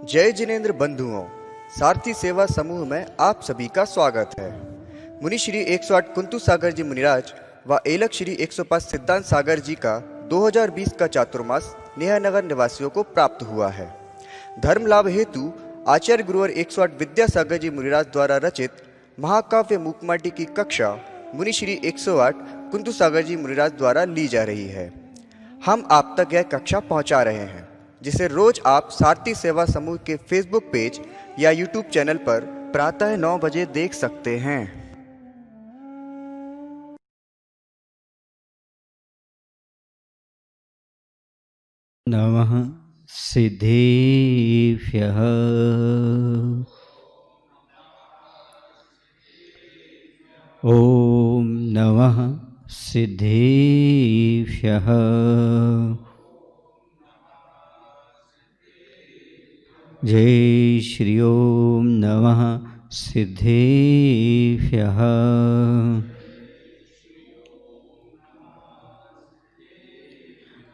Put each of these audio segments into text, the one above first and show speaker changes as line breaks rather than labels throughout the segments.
जय जिनेंद्र बंधुओं, सारथी सेवा समूह में आप सभी का स्वागत है। मुनि श्री 108 कुंतु सागर जी मुनिराज व एलक श्री 105 सिद्धांत सागर जी का 2020 का चातुर्मास नेहानगर निवासियों को प्राप्त हुआ है। धर्म लाभ हेतु आचार्य गुरुवर 108 विद्यासागर जी मुनिराज द्वारा रचित महाकाव्य मूकमाटी की कक्षा मुनि श्री 108 कुंतु सागर जी मुनिराज द्वारा ली जा रही है। हम आप तक यह कक्षा पहुंचा रहे हैं, जिसे रोज आप सारथी सेवा समूह के फेसबुक पेज या यूट्यूब चैनल पर प्रातः 9 बजे देख सकते हैं।
नमः सिद्धेभ्यः। ओम नमः सिद्धेभ्यः। जय श्री ओम नमः सिद्धेभ्यः।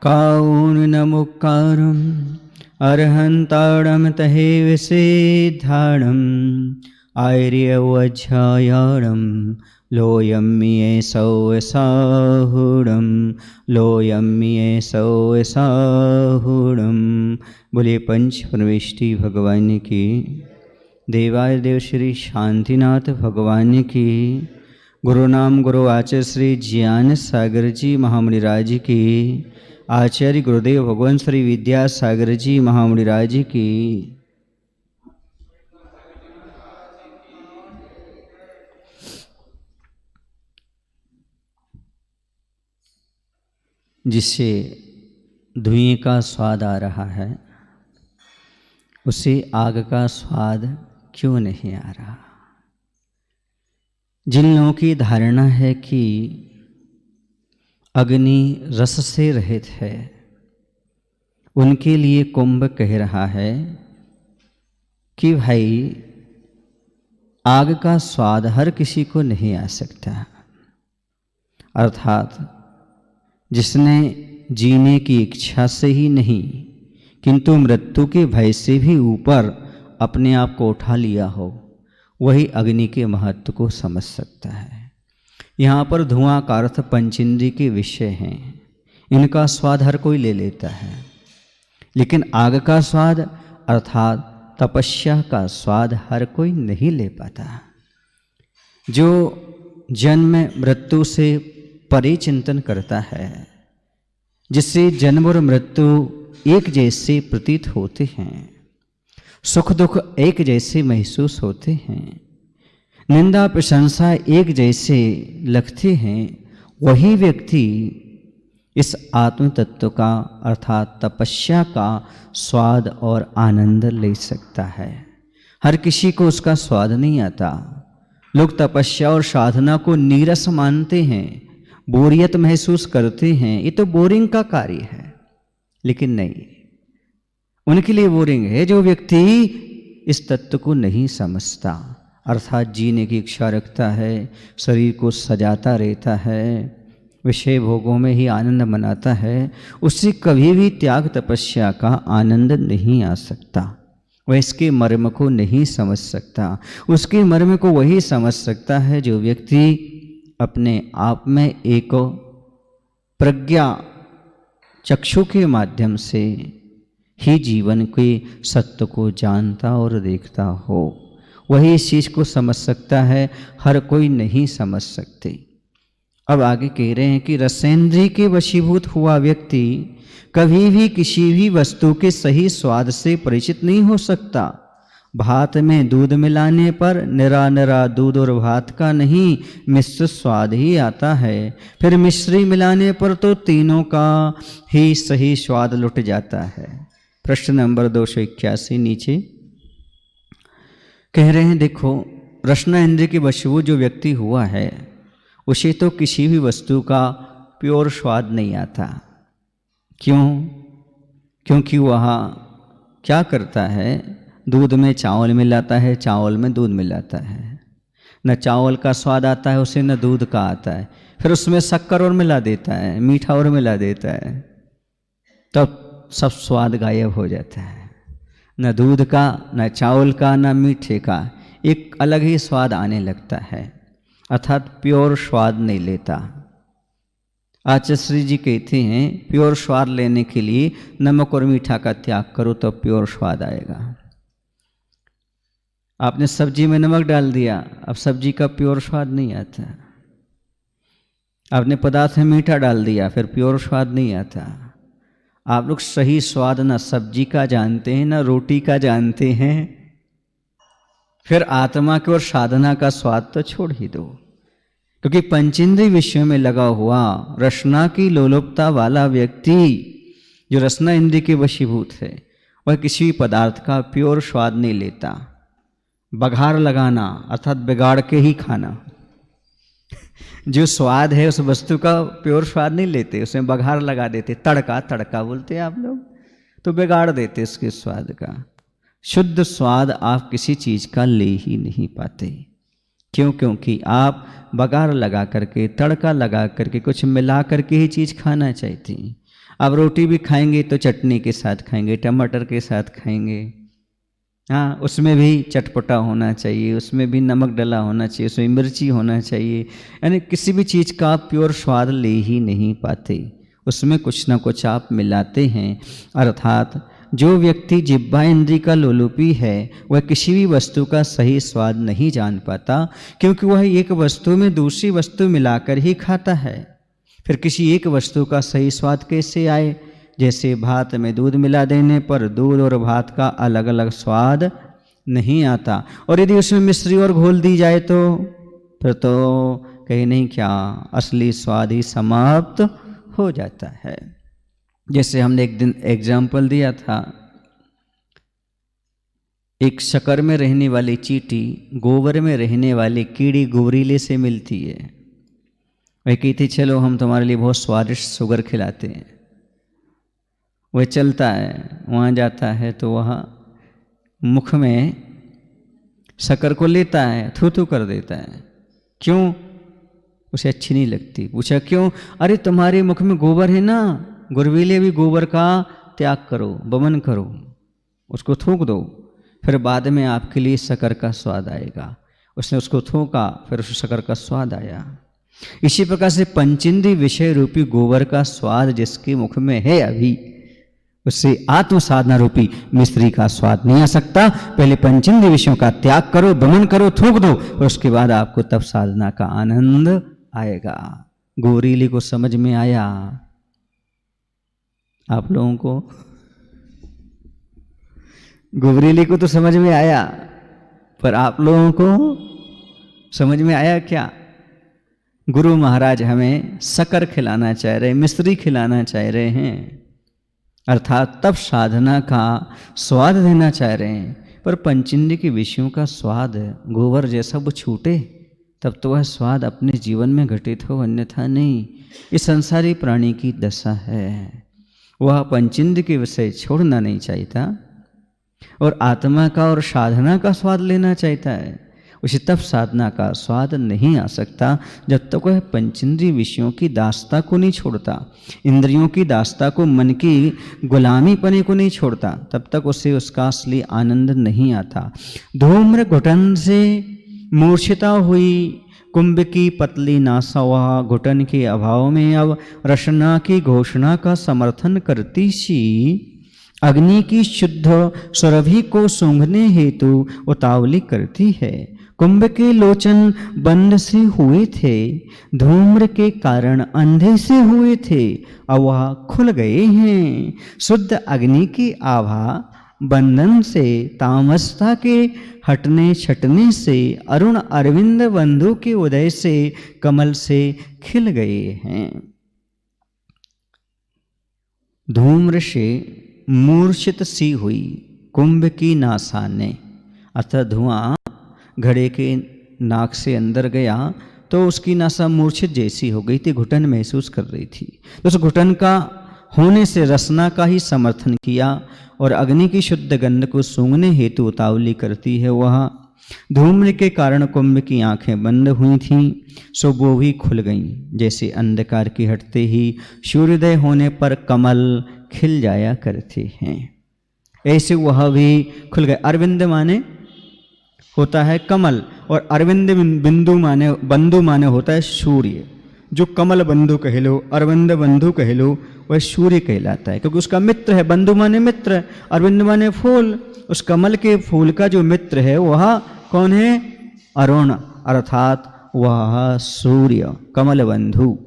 काउनमुक्कारम् अर्हन्ताडं तहे विसेद्धाडम् आर्यवज्झायाडं लोयम्येसौसाहुडं लोयम्येसौसाहुडं। बोले पंच परमेष्टि भगवान की, देवादिदेव श्री शांतिनाथ भगवान की, गुरु नाम गुरु आचार्य श्री ज्ञान सागर जी महामुनिराज की, आचार्य गुरुदेव भगवान श्री विद्यासागर जी महामुनिराज की। जिससे धुएं का स्वाद आ रहा है, उसे आग का स्वाद क्यों नहीं आ रहा? जिन लोगों की धारणा है कि अग्नि रस से रहित है, उनके लिए कुंभ कह रहा है कि भाई आग का स्वाद हर किसी को नहीं आ सकता। अर्थात जिसने जीने की इच्छा से ही नहीं, किंतु मृत्यु के भय से भी ऊपर अपने आप को उठा लिया हो, वही अग्नि के महत्व को समझ सकता है। यहाँ पर धुआं का अर्थ पंचेंद्रिय के विषय हैं, इनका स्वाद हर कोई ले लेता है, लेकिन आग का स्वाद अर्थात तपस्या का स्वाद हर कोई नहीं ले पाता। जो जन्म मृत्यु से परे चिंतन करता है, जिससे जन्म और मृत्यु एक जैसे प्रतीत होते हैं, सुख दुख एक जैसे महसूस होते हैं, निंदा प्रशंसा एक जैसे लगते हैं, वही व्यक्ति इस आत्म तत्व का अर्थात तपस्या का स्वाद और आनंद ले सकता है। हर किसी को उसका स्वाद नहीं आता। लोग तपस्या और साधना को नीरस मानते हैं, बोरियत महसूस करते हैं, ये तो बोरिंग का कार्य है। लेकिन नहीं, उनके लिए बोरिंग है जो व्यक्ति इस तत्व को नहीं समझता, अर्थात जीने की इच्छा रखता है, शरीर को सजाता रहता है, विषय भोगों में ही आनंद मनाता है, उससे कभी भी त्याग तपस्या का आनंद नहीं आ सकता। वह इसके मर्म को नहीं समझ सकता। उसके मर्म को वही समझ सकता है जो व्यक्ति अपने आप में एक प्रज्ञा चक्षु के माध्यम से ही जीवन के सत्य को जानता और देखता हो, वही इस चीज़ को समझ सकता है, हर कोई नहीं समझ सकते। अब आगे कह रहे हैं कि रसेंद्रिय के वशीभूत हुआ व्यक्ति कभी भी किसी भी वस्तु के सही स्वाद से परिचित नहीं हो सकता। भात में दूध मिलाने पर निरा निरा दूध और भात का नहीं मिश्र स्वाद ही आता है, फिर मिश्री मिलाने पर तो तीनों का ही सही स्वाद लुट जाता है। प्रश्न नंबर 281 नीचे कह रहे हैं, देखो रसना इंद्रिय के वशीभूत जो व्यक्ति हुआ है, उसे तो किसी भी वस्तु का प्योर स्वाद नहीं आता। क्यों? क्योंकि वह क्या करता है, दूध में चावल मिलाता है, चावल में दूध मिलाता है। न चावल का स्वाद आता है उसे, न दूध का आता है, फिर उसमें शक्कर और मिला देता है, मीठा और मिला देता है। तब सब स्वाद गायब हो जाता है। न दूध का, न चावल का, न मीठे का, एक अलग ही स्वाद आने लगता है, अर्थात प्योर स्वाद नहीं लेता। आचार्य श्री जी कहते हैं प्योर स्वाद लेने के लिए नमक और मीठा का त्याग करो तो प्योर स्वाद आएगा। आपने सब्जी में नमक डाल दिया, अब सब्जी का प्योर स्वाद नहीं आता। आपने पदार्थ में मीठा डाल दिया, फिर प्योर स्वाद नहीं आता। आप लोग सही स्वाद ना सब्जी का जानते हैं ना रोटी का जानते हैं, फिर आत्मा की और साधना का स्वाद तो छोड़ ही दो। क्योंकि पंचेंद्रिय विषयों में लगा हुआ रसना की लोलुपता वाला व्यक्ति, जो रसना इंद्रिय के वशीभूत है, वह किसी भी पदार्थ का प्योर स्वाद नहीं लेता। बघार लगाना अर्थात बिगाड़ के ही खाना, जो स्वाद है उस वस्तु का प्योर स्वाद नहीं लेते, उसमें बघार लगा देते, तड़का तड़का बोलते हैं आप लोग, तो बिगाड़ देते उसके स्वाद का। शुद्ध स्वाद आप किसी चीज़ का ले ही नहीं पाते। क्यों? क्योंकि आप बघार लगा करके, तड़का लगा करके, कुछ मिला करके ही चीज़ खाना चाहते हैं। अब रोटी भी खाएंगे तो चटनी के साथ खाएंगे, टमाटर के साथ खाएंगे, हाँ उसमें भी चटपटा होना चाहिए, उसमें भी नमक डला होना चाहिए, उसमें मिर्ची होना चाहिए। यानी किसी भी चीज़ का आप प्योर स्वाद ले ही नहीं पाते, उसमें कुछ ना कुछ आप मिलाते हैं। अर्थात जो व्यक्ति जिह्वा इंद्रिय का लोलुपी है वह किसी भी वस्तु का सही स्वाद नहीं जान पाता, क्योंकि वह एक वस्तु में दूसरी वस्तु मिलाकर ही खाता है। फिर किसी एक वस्तु का सही स्वाद कैसे आए? जैसे भात में दूध मिला देने पर दूध और भात का अलग अलग स्वाद नहीं आता, और यदि उसमें मिश्री और घोल दी जाए तो फिर तो कहीं नहीं क्या असली स्वाद ही समाप्त हो जाता है। जैसे हमने एक दिन एग्जाम्पल दिया था, एक शक्कर में रहने वाली चींटी गोबर में रहने वाली कीड़ी गोबरीले से मिलती है। वह कहती चलो हम तुम्हारे लिए बहुत स्वादिष्ट शुगर खिलाते हैं। वह चलता है, वहाँ जाता है तो वह मुख में शक्कर को लेता है, थू थू कर देता है। क्यों? उसे अच्छी नहीं लगती। पूछा क्यों? अरे तुम्हारे मुख में गोबर है ना, गुरबीले भी गोबर का त्याग करो, बमन करो, उसको थूक दो, फिर बाद में आपके लिए शक्कर का स्वाद आएगा। उसने उसको थूका, फिर उस शक्कर का स्वाद आया। इसी प्रकार से पंचेंद्रिय विषय रूपी गोबर का स्वाद जिसके मुख में है अभी, उससे आत्म साधना रूपी मिश्री का स्वाद नहीं आ सकता। पहले पंचेंद्रिय विषयों का त्याग करो, दमन करो, थूक दो, और उसके बाद आपको तब साधना का आनंद आएगा। गोरीली को समझ में आया? आप लोगों को गोबरीली को तो समझ में आया, पर आप लोगों को समझ में आया क्या? गुरु महाराज हमें शक्कर खिलाना चाह रहे, मिश्री खिलाना चाह रहे हैं, अर्थात तब साधना का स्वाद देना चाह रहे हैं। पर पंचेंद्रिय के विषयों का स्वाद गोबर जैसा वो छूटे तब तो वह स्वाद अपने जीवन में घटित हो, अन्यथा नहीं। ये संसारी प्राणी की दशा है, वह पंचेंद्रिय के विषय छोड़ना नहीं चाहता और आत्मा का और साधना का स्वाद लेना चाहता है। उसे तब साधना का स्वाद नहीं आ सकता जब तक वह पंचेंद्रिय विषयों की दासता को नहीं छोड़ता, इंद्रियों की दासता को, मन की गुलामी पने को नहीं छोड़ता, तब तक उसे उसका असली आनंद नहीं आता। धूम्र घुटन से मूर्छिता हुई कुंभ की पतली नासा वह घुटन के अभाव में अब रसना की घोषणा का समर्थन करती सी अग्नि की शुद्ध सुरभि को सूंघने हेतु उतावली करती है। कुंभ के लोचन बंद से हुए थे, धूम्र के कारण अंधे से हुए थे, अब वह खुल गए हैं। शुद्ध अग्नि की आभा बंधन से, तामसता के हटने छटने से, अरुण अरविंद बंधु के उदय से, कमल से खिल गए हैं। धूम्र से मूर्छित सी हुई कुंभ की नासा ने, अर्थात धुआं घड़े के नाक से अंदर गया तो उसकी नासा मूर्छित जैसी हो गई थी, घुटन महसूस कर रही थी। तो उस घुटन का होने से रसना का ही समर्थन किया और अग्नि की शुद्ध गंध को सूंघने हेतु उतावली करती है। वह धूम्र के कारण कुंभ की आंखें बंद हुई थीं, सो वो भी खुल गईं, जैसे अंधकार की हटते ही सूर्योदय होने पर कमल खिल जाया करते हैं, ऐसे वह भी खुल गए। अरविंद माने होता है कमल, और अरविंद बंधु माने होता है सूर्य। जो कमल बंधु कह लो, अरविंद बंधु कह लो, वह सूर्य कहलाता है, क्योंकि उसका मित्र है। बंधु माने मित्र, अरविंद माने फूल। उस कमल के फूल का जो मित्र है वह कौन है? अरुण, अर्थात वह सूर्य, कमल बंधु।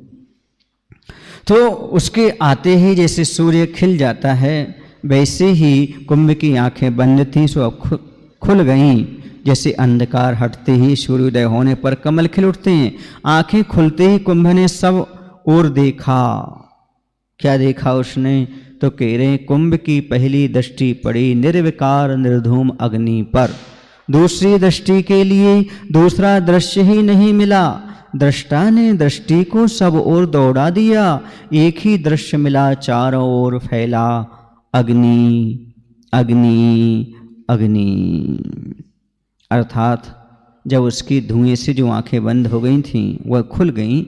तो उसके आते ही जैसे सूर्य खिल जाता है, वैसे ही कुंभ की आंखें बंद थीं, सो अब खुल गईं, जैसे अंधकार हटते ही सूर्योदय होने पर कमल खिल उठते हैं। आंखें खुलते ही कुंभ ने सब ओर देखा। क्या देखा उसने? तो कह रहे हैं, कुंभ की पहली दृष्टि पड़ी निर्विकार निर्धूम अग्नि पर। दूसरी दृष्टि के लिए दूसरा दृश्य ही नहीं मिला। दृष्टा ने दृष्टि को सब ओर दौड़ा दिया। एक ही दृश्य मिला, चारों ओर फैला, अग्नि अग्नि अग्नि। अर्थात जब उसकी धुएं से जो आंखें बंद हो गई थीं वह खुल गईं,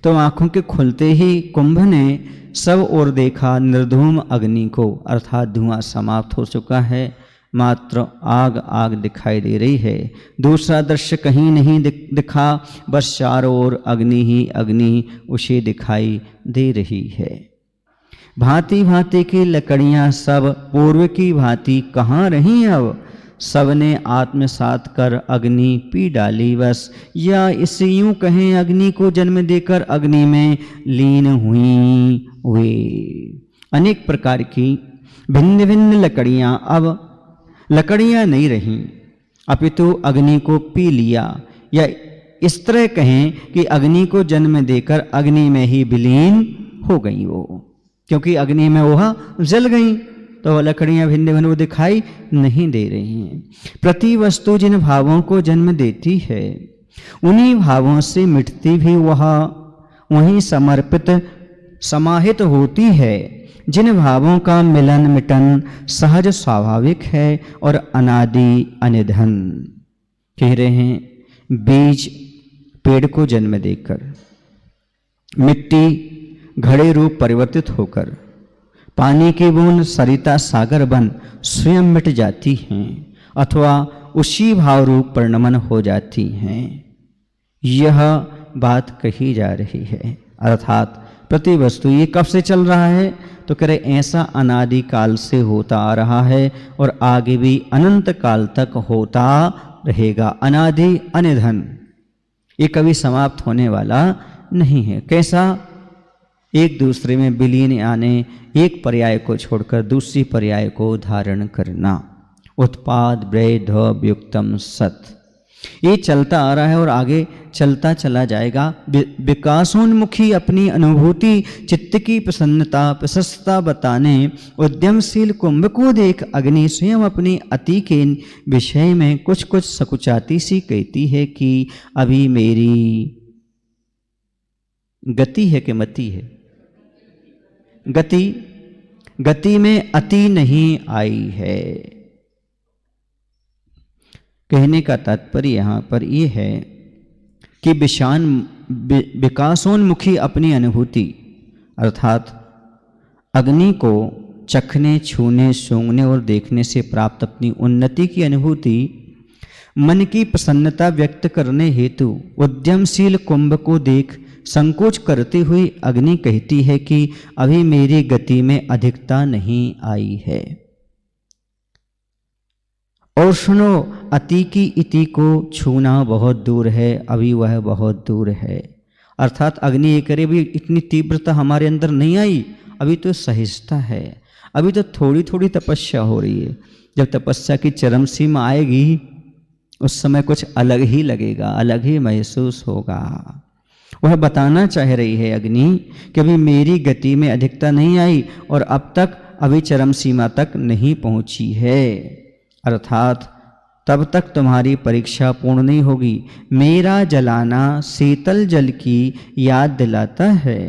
तो आंखों के खुलते ही कुंभ ने सब ओर देखा निर्धूम अग्नि को, अर्थात धुआं समाप्त हो चुका है, मात्र आग आग दिखाई दे रही है। दूसरा दृश्य कहीं नहीं दिखा, बस चारों ओर अग्नि ही अग्नि उसे दिखाई दे रही है। भांति भांति की लकड़ियां सब पूर्व की भांति कहाँ रहीं अब? सबने आत्मसात कर अग्नि पी डाली बस, या इसे यूं कहें अग्नि को जन्म देकर अग्नि में लीन हुई वे। अनेक प्रकार की भिन्न भिन्न लकड़ियां अब लकड़ियां नहीं रहीं, अपितु अग्नि को पी लिया, या इस तरह कहें कि अग्नि को जन्म देकर अग्नि में ही विलीन हो गई वो, क्योंकि अग्नि में वह जल गई, तो लकड़ियां भिन्न भिन्न वो दिखाई नहीं दे रही हैं। प्रति वस्तु जिन भावों को जन्म देती है, उन्हीं भावों से मिटती भी वह वहीं समर्पित समाहित होती है। जिन भावों का मिलन मिटन सहज स्वाभाविक है और अनादि अनिधन। कह रहे हैं, बीज पेड़ को जन्म देकर, मिट्टी घड़े रूप परिवर्तित होकर, पानी की बूंद सरिता सागर बन स्वयं मिट जाती हैं, अथवा उसी भाव रूप परिणमन हो जाती हैं। यह बात कही जा रही है। अर्थात प्रति वस्तु ये कब से चल रहा है? तो कह रहे ऐसा अनादि काल से होता आ रहा है और आगे भी अनंत काल तक होता रहेगा। अनादि अनिधन, ये कभी समाप्त होने वाला नहीं है। कैसा? एक दूसरे में विलीन आने, एक पर्याय को छोड़कर दूसरी पर्याय को धारण करना। उत्पाद ब्रेध युक्तम सत, ये चलता आ रहा है और आगे चलता चला जाएगा। विकासोन्मुखी अपनी अनुभूति, चित्त की प्रसन्नता प्रशस्तता बताने उद्यमशील कुंभ को देख अग्नि स्वयं अपनी अति के विषय में कुछ कुछ सकुचाती सी कहती है कि अभी मेरी गति है कि मति है? गति में अति नहीं आई है। कहने का तात्पर्य यहाँ पर यह है कि विकासोन्मुखी अपनी अनुभूति, अर्थात अग्नि को चखने, छूने, सूंघने और देखने से प्राप्त अपनी उन्नति की अनुभूति, मन की प्रसन्नता व्यक्त करने हेतु उद्यमशील कुंभ को देख संकोच करती हुई अग्नि कहती है कि अभी मेरी गति में अधिकता नहीं आई है। और सुनो, अति की इति को छूना बहुत दूर है, अभी वह बहुत दूर है। अर्थात अग्नि ये करे भी इतनी तीव्रता हमारे अंदर नहीं आई, अभी तो सहजता है, अभी तो थोड़ी थोड़ी तपस्या हो रही है। जब तपस्या की चरम सीमा आएगी उस समय कुछ अलग ही लगेगा, अलग ही महसूस होगा। वह बताना चाह रही है अग्नि कि अभी मेरी गति में अधिकता नहीं आई और अब तक अभी चरम सीमा तक नहीं पहुंची है। अर्थात तब तक तुम्हारी परीक्षा पूर्ण नहीं होगी। मेरा जलाना शीतल जल की याद दिलाता है,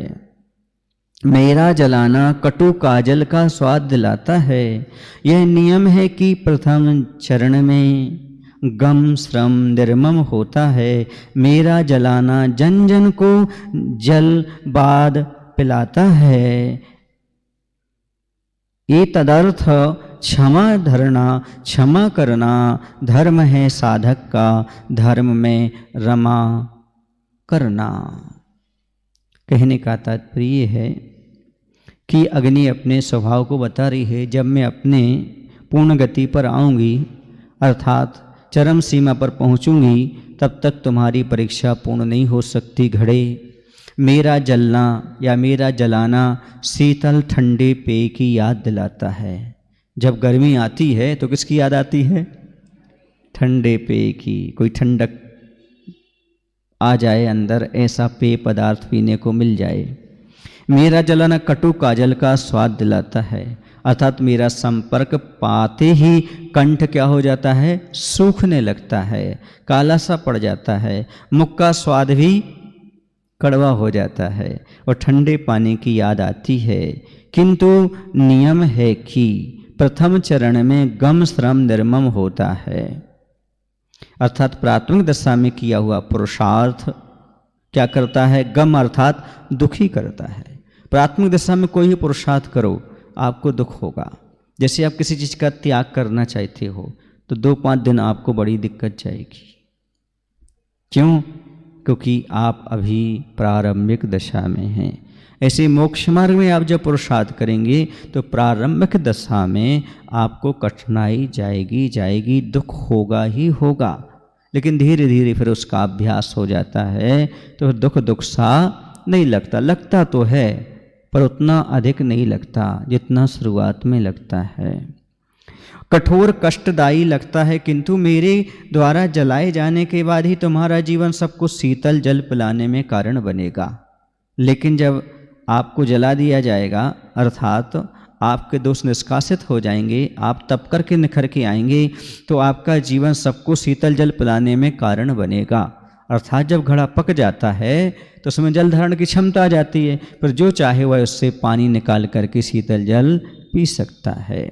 मेरा जलाना कटु काजल का स्वाद दिलाता है। यह नियम है कि प्रथम चरण में गम श्रम निर्मम होता है। मेरा जलाना जन जन को जल बाद पिलाता है। ये तदर्थ क्षमा धरना, क्षमा करना धर्म है साधक का, धर्म में रमा करना। कहने का तात्पर्य है कि अग्नि अपने स्वभाव को बता रही है, जब मैं अपने पूर्ण गति पर आऊँगी अर्थात चरम सीमा पर पहुँचूँगी, तब तक तुम्हारी परीक्षा पूर्ण नहीं हो सकती घड़े। मेरा जलना या मेरा जलाना शीतल ठंडे पेय की याद दिलाता है। जब गर्मी आती है तो किसकी याद आती है? ठंडे पेय की। कोई ठंडक आ जाए अंदर, ऐसा पेय पदार्थ पीने को मिल जाए। मेरा जलाना कटु काजल का स्वाद दिलाता है, अर्थात मेरा संपर्क पाते ही कंठ क्या हो जाता है? सूखने लगता है, काला सा पड़ जाता है, मुख का स्वाद भी कड़वा हो जाता है और ठंडे पानी की याद आती है। किंतु नियम है कि प्रथम चरण में गम श्रम निर्मम होता है, अर्थात प्राथमिक दशा में किया हुआ पुरुषार्थ क्या करता है? गम अर्थात दुखी करता है। प्राथमिक दशा में कोई भी पुरुषार्थ करो आपको दुख होगा। जैसे आप किसी चीज़ का त्याग करना चाहते हो तो 2-5 दिन आपको बड़ी दिक्कत जाएगी। क्यों? क्योंकि आप अभी प्रारंभिक दशा में हैं। ऐसे मोक्ष मार्ग में आप जब पुरुषार्थ करेंगे तो प्रारंभिक दशा में आपको कठिनाई जाएगी, दुख होगा ही होगा, लेकिन धीरे धीरे फिर उसका अभ्यास हो जाता है तो दुख सा नहीं लगता तो है पर उतना अधिक नहीं लगता जितना शुरुआत में लगता है। कठोर कष्टदायी लगता है, किंतु मेरे द्वारा जलाए जाने के बाद ही तुम्हारा जीवन सबको शीतल जल पिलाने में कारण बनेगा। लेकिन जब आपको जला दिया जाएगा अर्थात आपके दोष निष्कासित हो जाएंगे, आप तप करके निखर के आएंगे तो आपका जीवन सबको शीतल जल पिलाने में कारण बनेगा। अर्थात जब घड़ा पक जाता है तो उसमें जल धारण की क्षमता आ जाती है, पर जो चाहे वह उससे पानी निकाल करके शीतल जल पी सकता है।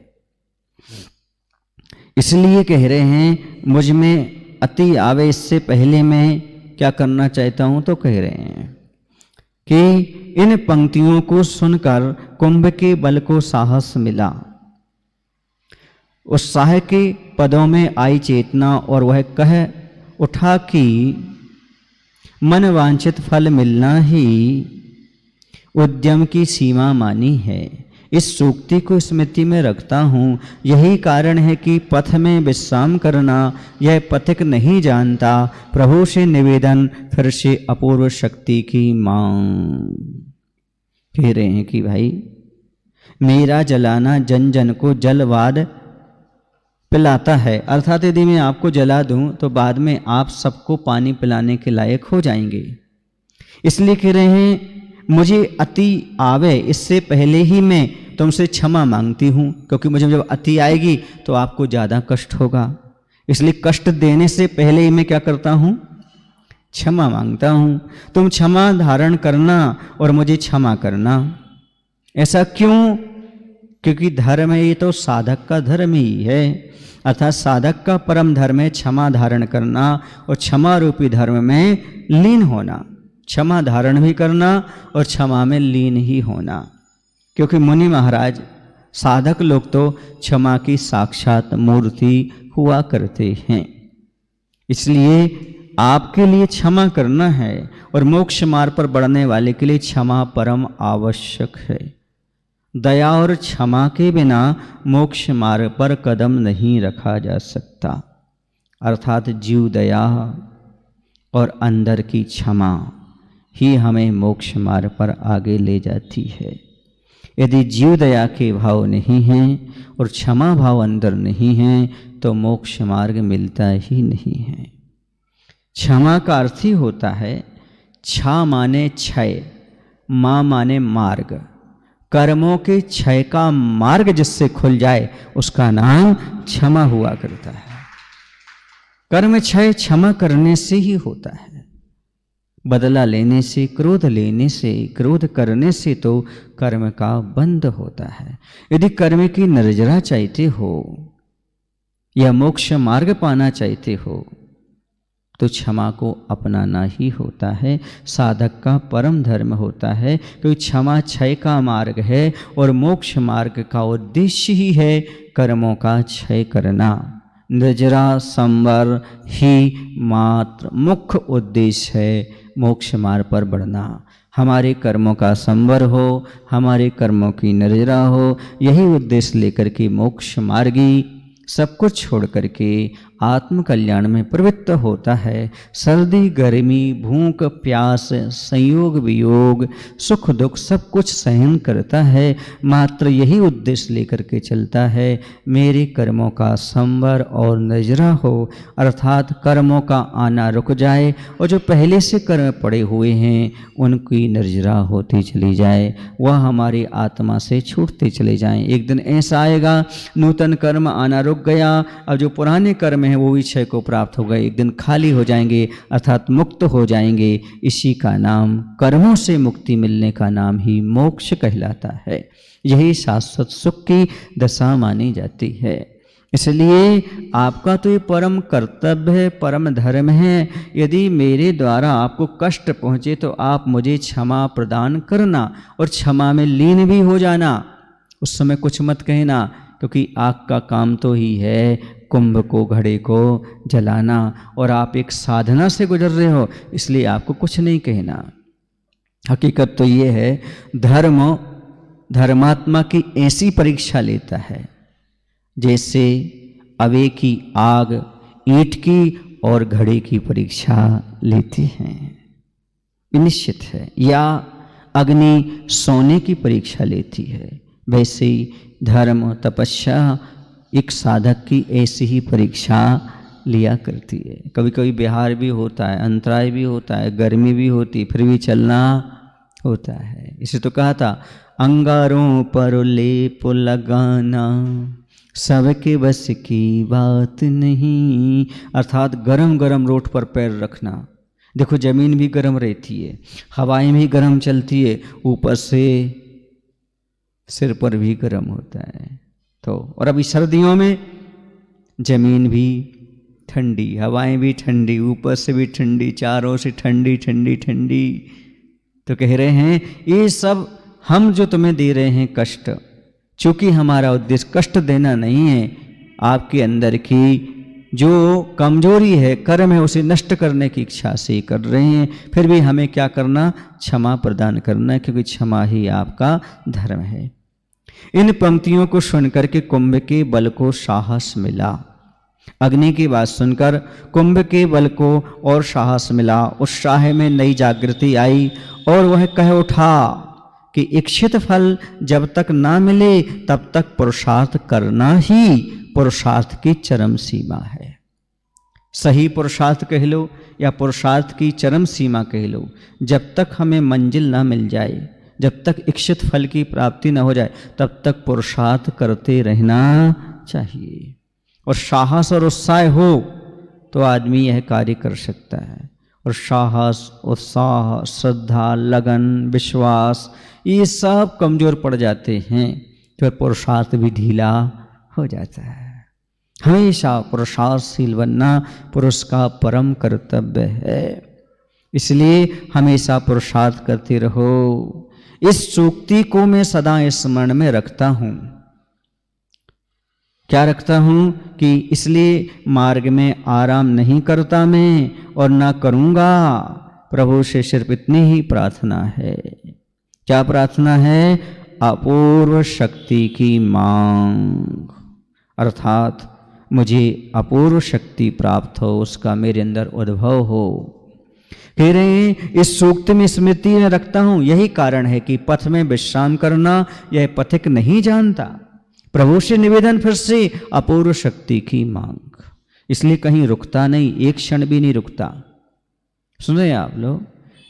इसलिए कह रहे हैं मुझ में अति आवे इससे पहले मैं क्या करना चाहता हूं, तो कह रहे हैं कि इन पंक्तियों को सुनकर कुंभ के बल को साहस मिला। उत्साह के पदों में आई चेतना और वह कह उठा कि मन वांछित फल मिलना ही उद्यम की सीमा मानी है। इस सूक्ति को स्मृति में रखता हूँ, यही कारण है कि पथ में विश्राम करना यह पथिक नहीं जानता। प्रभु से निवेदन फिर से अपूर्व शक्ति की मांग। कह रहे हैं कि भाई मेरा जलाना जन जन को जलवाद पिलाता है, अर्थात यदि मैं आपको जला दूं तो बाद में आप सबको पानी पिलाने के लायक हो जाएंगे। इसलिए कह रहे हैं मुझे अति आवे इससे पहले ही मैं तुमसे क्षमा मांगती हूँ, क्योंकि मुझे जब अति आएगी तो आपको ज़्यादा कष्ट होगा। इसलिए कष्ट देने से पहले ही मैं क्या करता हूँ? क्षमा मांगता हूँ। तुम क्षमा धारण करना और मुझे क्षमा करना। ऐसा क्यों? क्योंकि धर्म है ये तो साधक का धर्म ही है, अर्थात साधक का परम धर्म है क्षमा धारण करना और क्षमा रूपी धर्म में लीन होना। क्षमा धारण भी करना और क्षमा में लीन ही होना, क्योंकि मुनि महाराज साधक लोग तो क्षमा की साक्षात मूर्ति हुआ करते हैं। इसलिए आपके लिए क्षमा करना है और मोक्ष मार्ग पर बढ़ने वाले के लिए क्षमा परम आवश्यक है। दया और क्षमा के बिना मोक्ष मार्ग पर कदम नहीं रखा जा सकता, अर्थात जीव दया और अंदर की क्षमा ही हमें मोक्ष मार्ग पर आगे ले जाती है। यदि जीव दया के भाव नहीं हैं और क्षमा भाव अंदर नहीं है तो मोक्ष मार्ग मिलता ही नहीं है। क्षमा का अर्थ ही होता है क्षा माने क्षय, मा माने मार्ग। कर्मों के क्षय का मार्ग जिससे खुल जाए उसका नाम क्षमा हुआ करता है। कर्म क्षय क्षमा करने से ही होता है। बदला लेने से, क्रोध लेने से, क्रोध करने से तो कर्म का बंध होता है। यदि कर्म की नजरा चाहते हो या मोक्ष मार्ग पाना चाहते हो तो क्षमा को अपनाना ही होता है, साधक का परम धर्म होता है, क्योंकि क्षमा क्षय का मार्ग है और मोक्ष मार्ग का उद्देश्य ही है कर्मों का क्षय करना। निर्जरा संवर ही मात्र मुख्य उद्देश्य है मोक्ष मार्ग पर बढ़ना। हमारे कर्मों का संवर हो, हमारे कर्मों की निर्जरा हो, यही उद्देश्य लेकर के मोक्ष मार्गी सब कुछ छोड़ करके आत्म कल्याण में प्रवृत्त होता है। सर्दी गर्मी भूख प्यास संयोग वियोग सुख दुख सब कुछ सहन करता है, मात्र यही उद्देश्य लेकर के चलता है मेरे कर्मों का संवर और निर्जरा हो, अर्थात कर्मों का आना रुक जाए और जो पहले से कर्म पड़े हुए हैं उनकी निर्जरा होती चली जाए, वह हमारी आत्मा से छूटते चले जाएं। एक दिन ऐसा आएगा नूतन कर्म आना रुक गया, अब जो पुराने कर्म हैं वो भी क्षय को प्राप्त हो गए, एक दिन खाली हो जाएंगे अर्थात मुक्त हो जाएंगे। इसी का नाम, कर्मों से मुक्ति मिलने का नाम ही मोक्ष कहलाता है। यही शाश्वत सुख की दशा मानी जाती है। इसलिए आपका तो ये परम कर्तव्य है, परम धर्म है, यदि मेरे द्वारा आपको कष्ट पहुँचे तो आप मुझे क्षमा प्रदान करना और क्षमा में लीन भी हो जाना। उस समय कुछ मत कहना, क्योंकि आग का काम तो ही है कुंभ को घड़े को जलाना और आप एक साधना से गुजर रहे हो, इसलिए आपको कुछ नहीं कहना। हकीकत तो ये है धर्म धर्मात्मा की ऐसी परीक्षा लेता है जैसे अवे की आग ईंट की और घड़े की परीक्षा लेती है, निश्चित है। या अग्नि सोने की परीक्षा लेती है, वैसे ही धर्म तपस्या एक साधक की ऐसी ही परीक्षा लिया करती है। कभी कभी बिहार भी होता है, अंतराय भी होता है, गर्मी भी होती, फिर भी चलना होता है। इसे तो कहा था अंगारों पर लेप लगाना सबके बस की बात नहीं, अर्थात गरम गरम रोड पर पैर रखना। देखो जमीन भी गर्म रहती है, हवाएं भी गर्म चलती है, ऊपर से सिर पर भी गर्म होता है। तो और अभी सर्दियों में जमीन भी ठंडी, हवाएं भी ठंडी, ऊपर से भी ठंडी, चारों से ठंडी ठंडी ठंडी। तो कह रहे हैं ये सब हम जो तुम्हें दे रहे हैं कष्ट, चूंकि हमारा उद्देश्य कष्ट देना नहीं है, आपके अंदर की जो कमजोरी है कर्म है उसे नष्ट करने की इच्छा से कर रहे हैं। फिर भी हमें क्या करना, क्षमा प्रदान करना, क्योंकि क्षमा ही आपका धर्म है। इन पंक्तियों को सुनकर के कुंभ के बल को साहस मिला। अग्नि की बात सुनकर कुंभ के बल को और साहस मिला, उत्साह में नई जागृति आई और वह कह उठा कि इच्छित फल जब तक ना मिले तब तक पुरुषार्थ करना ही पुरुषार्थ की चरम सीमा है। सही पुरुषार्थ कह लो या पुरुषार्थ की चरम सीमा कह लो, जब तक हमें मंजिल ना मिल जाए, जब तक इच्छित फल की प्राप्ति न हो जाए, तब तक पुरुषार्थ करते रहना चाहिए। और साहस और उत्साह हो तो आदमी यह कार्य कर सकता है। और साहस, उत्साह, श्रद्धा, लगन, विश्वास ये सब कमजोर पड़ जाते हैं तो पुरुषार्थ भी ढीला हो जाता है। हमेशा पुरुषार्थशील बनना पुरुष का परम कर्तव्य है, इसलिए हमेशा पुरुषार्थ करते रहो। इस सूक्ति को मैं सदा स्मरण में रखता हूँ। क्या रखता हूँ कि इसलिए मार्ग में आराम नहीं करता मैं और ना करूँगा। प्रभु से सिर्फ इतनी ही प्रार्थना है। क्या प्रार्थना है? अपूर्व शक्ति की मांग, अर्थात मुझे अपूर्व शक्ति प्राप्त हो, उसका मेरे अंदर उद्भव हो। कह रहे हैं इस सूक्त में स्मृति में रखता हूँ, यही कारण है कि पथ में विश्राम करना यह पथिक नहीं जानता। प्रभु से निवेदन फिर से अपूर्व शक्ति की मांग, इसलिए कहीं रुकता नहीं, एक क्षण भी नहीं रुकता। सुने आप लोग,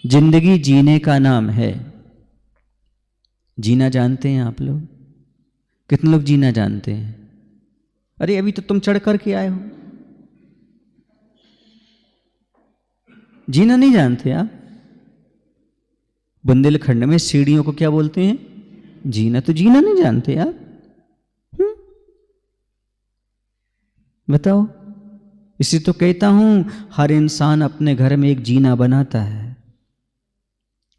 जिंदगी जीने का नाम है। जीना जानते हैं आप लोग? कितने लोग जीना जानते हैं? अरे अभी तो तुम चढ़ करके आए हो, जीना नहीं जानते आप? बुंदेलखंड में सीढ़ियों को क्या बोलते हैं? जीना। तो जीना नहीं जानते आप? बताओ। इसी तो कहता हूं हर इंसान अपने घर में एक जीना बनाता है,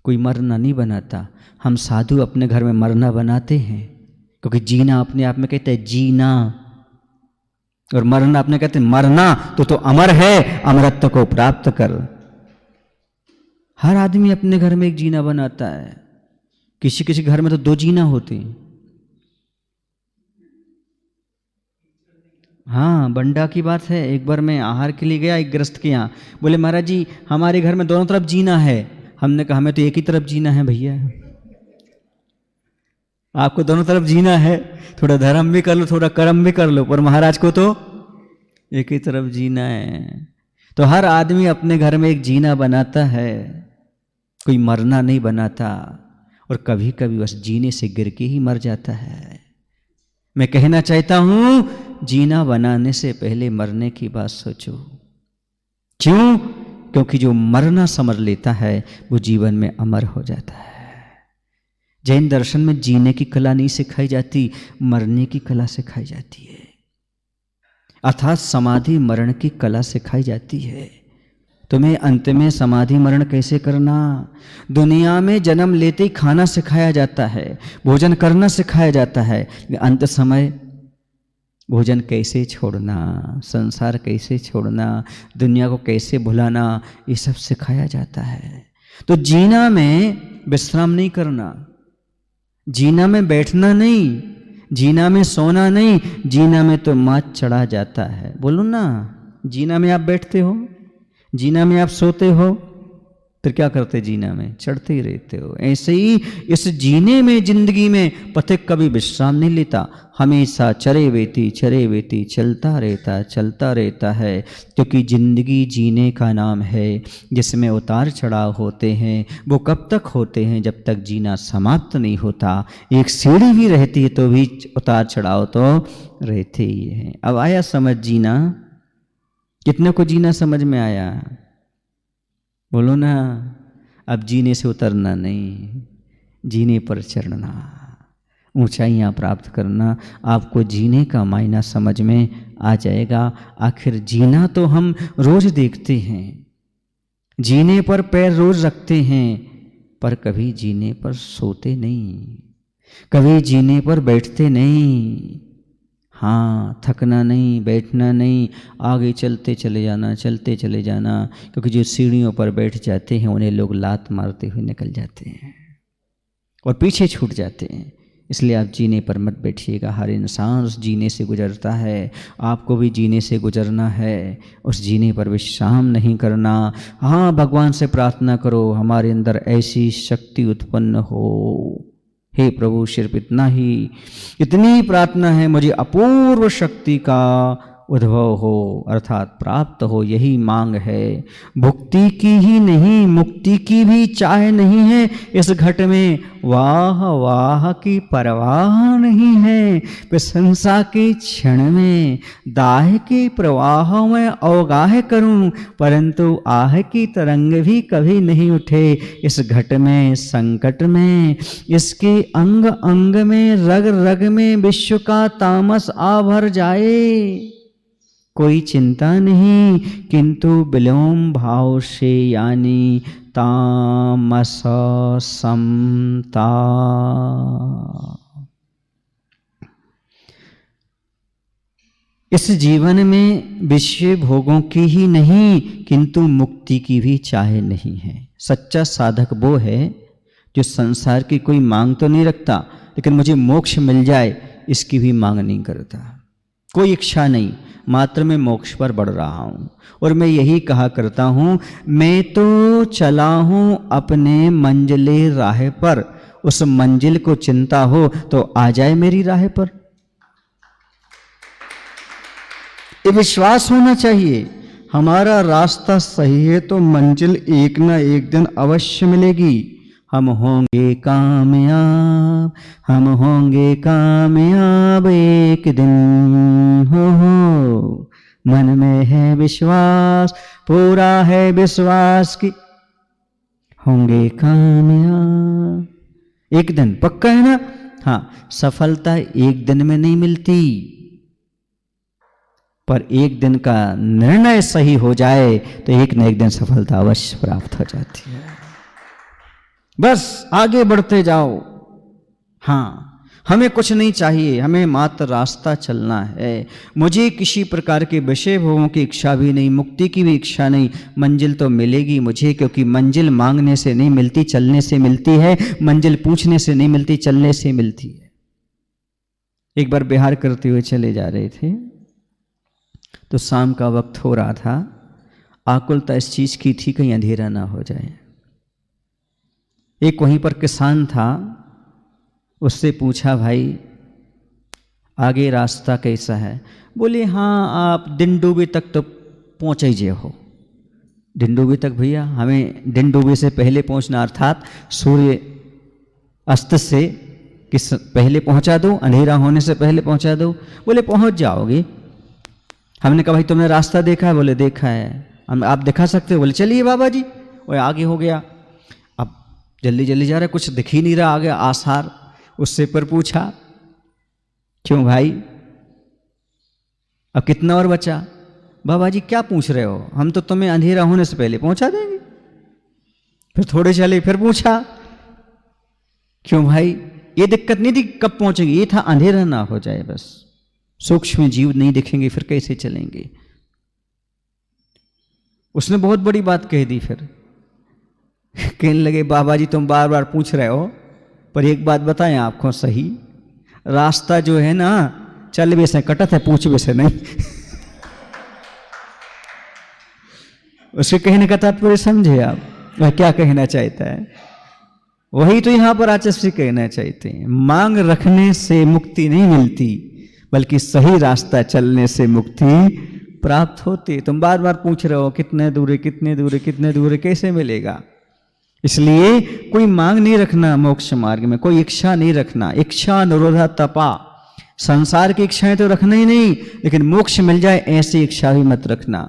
कोई मरना नहीं बनाता। हम साधु अपने घर में मरना बनाते हैं, क्योंकि जीना अपने आप में कहते हैं जीना, और मरना अपने कहते हैं मरना तो अमर है, अमरत्व को प्राप्त कर। हर आदमी अपने घर में एक जीना बनाता है। किसी किसी घर में तो 2 जीना होते हैं। हाँ, बंडा की बात है। एक बार मैं आहार के लिए गया एक गृहस्थ के यहाँ, बोले महाराज जी हमारे घर में दोनों तरफ जीना है। हमने कहा हमें तो एक ही तरफ जीना है भैया। आपको दोनों तरफ जीना है, थोड़ा धर्म भी कर लो थोड़ा कर्म भी कर लो, पर महाराज को तो एक ही तरफ जीना है। तो हर आदमी अपने घर में एक जीना बनाता है, कोई मरना नहीं बनाता, और कभी कभी बस जीने से गिर के ही मर जाता है। मैं कहना चाहता हूं जीना बनाने से पहले मरने की बात सोचो। क्यों? क्योंकि जो मरना समझ लेता है वो जीवन में अमर हो जाता है। जैन दर्शन में जीने की कला नहीं सिखाई जाती, मरने की कला सिखाई जाती है, अर्थात समाधि मरण की कला सिखाई जाती है। तुम्हें अंत में समाधि मरण कैसे करना, दुनिया में जन्म लेते ही खाना सिखाया जाता है, भोजन करना सिखाया जाता है, अंत समय भोजन कैसे छोड़ना, संसार कैसे छोड़ना, दुनिया को कैसे भुलाना, ये सब सिखाया जाता है। तो जीना में विश्राम नहीं करना, जीना में बैठना नहीं, जीना में सोना नहीं, जीना में तो मात चढ़ा जाता है। बोलो ना, जीना में आप बैठते हो, जीना में आप सोते हो, फिर क्या करते? जीना में चढ़ते ही रहते हो। ऐसे ही इस जीने में, जिंदगी में पथिक कभी विश्राम नहीं लेता, हमेशा चरे वेती चलता रहता है। क्योंकि जिंदगी जीने का नाम है, जिसमें उतार चढ़ाव होते हैं। वो कब तक होते हैं? जब तक जीना समाप्त नहीं होता। एक सीढ़ी भी रहती है तो भी उतार चढ़ाव तो रहते ही हैं। अब आया समझ जीना? कितने को जीना समझ में आया? बोलो ना। अब जीने से उतरना नहीं, जीने पर चढ़ना, ऊंचाइयां प्राप्त करना। आपको जीने का मायना समझ में आ जाएगा। आखिर जीना तो हम रोज देखते हैं, जीने पर पैर रोज रखते हैं, पर कभी जीने पर सोते नहीं, कभी जीने पर बैठते नहीं। हाँ, थकना नहीं, बैठना नहीं, आगे चलते चले जाना। क्योंकि जो सीढ़ियों पर बैठ जाते हैं उन्हें लोग लात मारते हुए निकल जाते हैं और पीछे छूट जाते हैं। इसलिए आप जीने पर मत बैठिएगा। हर इंसान उस जीने से गुजरता है, आपको भी जीने से गुजरना है। उस जीने पर विश्राम नहीं करना। हाँ, भगवान से प्रार्थना करो हमारे अंदर ऐसी शक्ति उत्पन्न हो। हे प्रभु, सिर्फ इतनी प्रार्थना है, मुझे अपूर्व शक्ति का उद्भव हो, अर्थात प्राप्त हो, यही मांग है। भुक्ति की ही नहीं, मुक्ति की भी चाह नहीं है इस घट में। वाह वाह की परवाह नहीं है प्रशंसा के क्षण में। दाह के प्रवाह में अवगाह करूं, परंतु आह की तरंग भी कभी नहीं उठे इस घट में, संकट में। इसके अंग अंग में, रग रग में विश्व का तामस आ भर जाए। कोई चिंता नहीं, किंतु विलोम भाव से, यानी तामस समता। इस जीवन में विषय भोगों की ही नहीं, किंतु मुक्ति की भी चाह नहीं है। सच्चा साधक वो है जो संसार की कोई मांग तो नहीं रखता, लेकिन मुझे मोक्ष मिल जाए इसकी भी मांग नहीं करता। कोई इच्छा नहीं, मात्र मैं मोक्ष पर बढ़ रहा हूं। और मैं यही कहा करता हूं, मैं तो चला हूं अपने मंजिले राह पर, उस मंजिल को चिंता हो तो आ जाए मेरी राह पर। ये विश्वास होना चाहिए, हमारा रास्ता सही है तो मंजिल एक ना एक दिन अवश्य मिलेगी। हम होंगे कामयाब, हम होंगे कामयाब एक दिन। हो मन में है विश्वास, पूरा है विश्वास की होंगे कामयाब एक दिन। पक्का है ना? हाँ, सफलता एक दिन में नहीं मिलती, पर एक दिन का निर्णय सही हो जाए तो एक न एक दिन सफलता अवश्य प्राप्त हो जाती है। बस आगे बढ़ते जाओ। हाँ, हमें कुछ नहीं चाहिए, हमें मात्र रास्ता चलना है। मुझे किसी प्रकार के विषय भोगों की इच्छा भी नहीं, मुक्ति की भी इच्छा नहीं। मंजिल तो मिलेगी मुझे, क्योंकि मंजिल मांगने से नहीं मिलती, चलने से मिलती है। मंजिल पूछने से नहीं मिलती, चलने से मिलती है। एक बार बिहार करते हुए चले जा रहे थे तो शाम का वक्त हो रहा था। आकुलता इस चीज की थी कहीं अंधेरा ना हो जाए। एक वहीं पर किसान था, उससे पूछा, भाई आगे रास्ता कैसा है? बोले हाँ, आप दिनडूबे तक तो पहुँच ही हो। दिनडूबे तक भैया, हमें दिनडूबे से पहले पहुँचना, अर्थात सूर्य अस्त से किस पहले पहुँचा दो, अंधेरा होने से पहले पहुँचा दो। बोले पहुँच जाओगे। हमने कहा भाई तुमने रास्ता देखा है? बोले देखा है। हम आप दिखा सकते हो? बोले चलिए बाबा जी। वो आगे हो गया। अब जल्दी जल्दी जा रहा है, कुछ दिख ही नहीं रहा आगे आसार। उससे पर पूछा, क्यों भाई अब कितना और बचा? बाबा जी क्या पूछ रहे हो, हम तो तुम्हें अंधेरा होने से पहले पहुंचा देंगे। फिर थोड़े चले, फिर पूछा, क्यों भाई ये दिक्कत नहीं थी कब पहुंचेंगे, ये था अंधेरा ना हो जाए बस। सूक्ष्म जीव नहीं दिखेंगे फिर कैसे चलेंगे? उसने बहुत बड़ी बात कह दी। फिर कहने लगे, बाबा जी तुम बार बार पूछ रहे हो, पर एक बात बताएं आपको सही, रास्ता जो है ना चल भी से कटत है, पूछ भी से नहीं। उसके कहने का तात्पर्य समझे आप, वह क्या कहना चाहता है? वही तो यहां पर आचार्य कहना चाहते हैं। मांग रखने से मुक्ति नहीं मिलती, बल्कि सही रास्ता चलने से मुक्ति प्राप्त होती। तुम बार बार पूछ रहे हो कितने दूर है, कितने दूर है, कितने दूर है, कैसे मिलेगा? इसलिए कोई मांग नहीं रखना मोक्ष मार्ग में, कोई इच्छा नहीं रखना। इच्छा निरोधा तपा, संसार की इच्छाएं तो रखना ही नहीं, लेकिन मोक्ष मिल जाए ऐसी इच्छा भी मत रखना।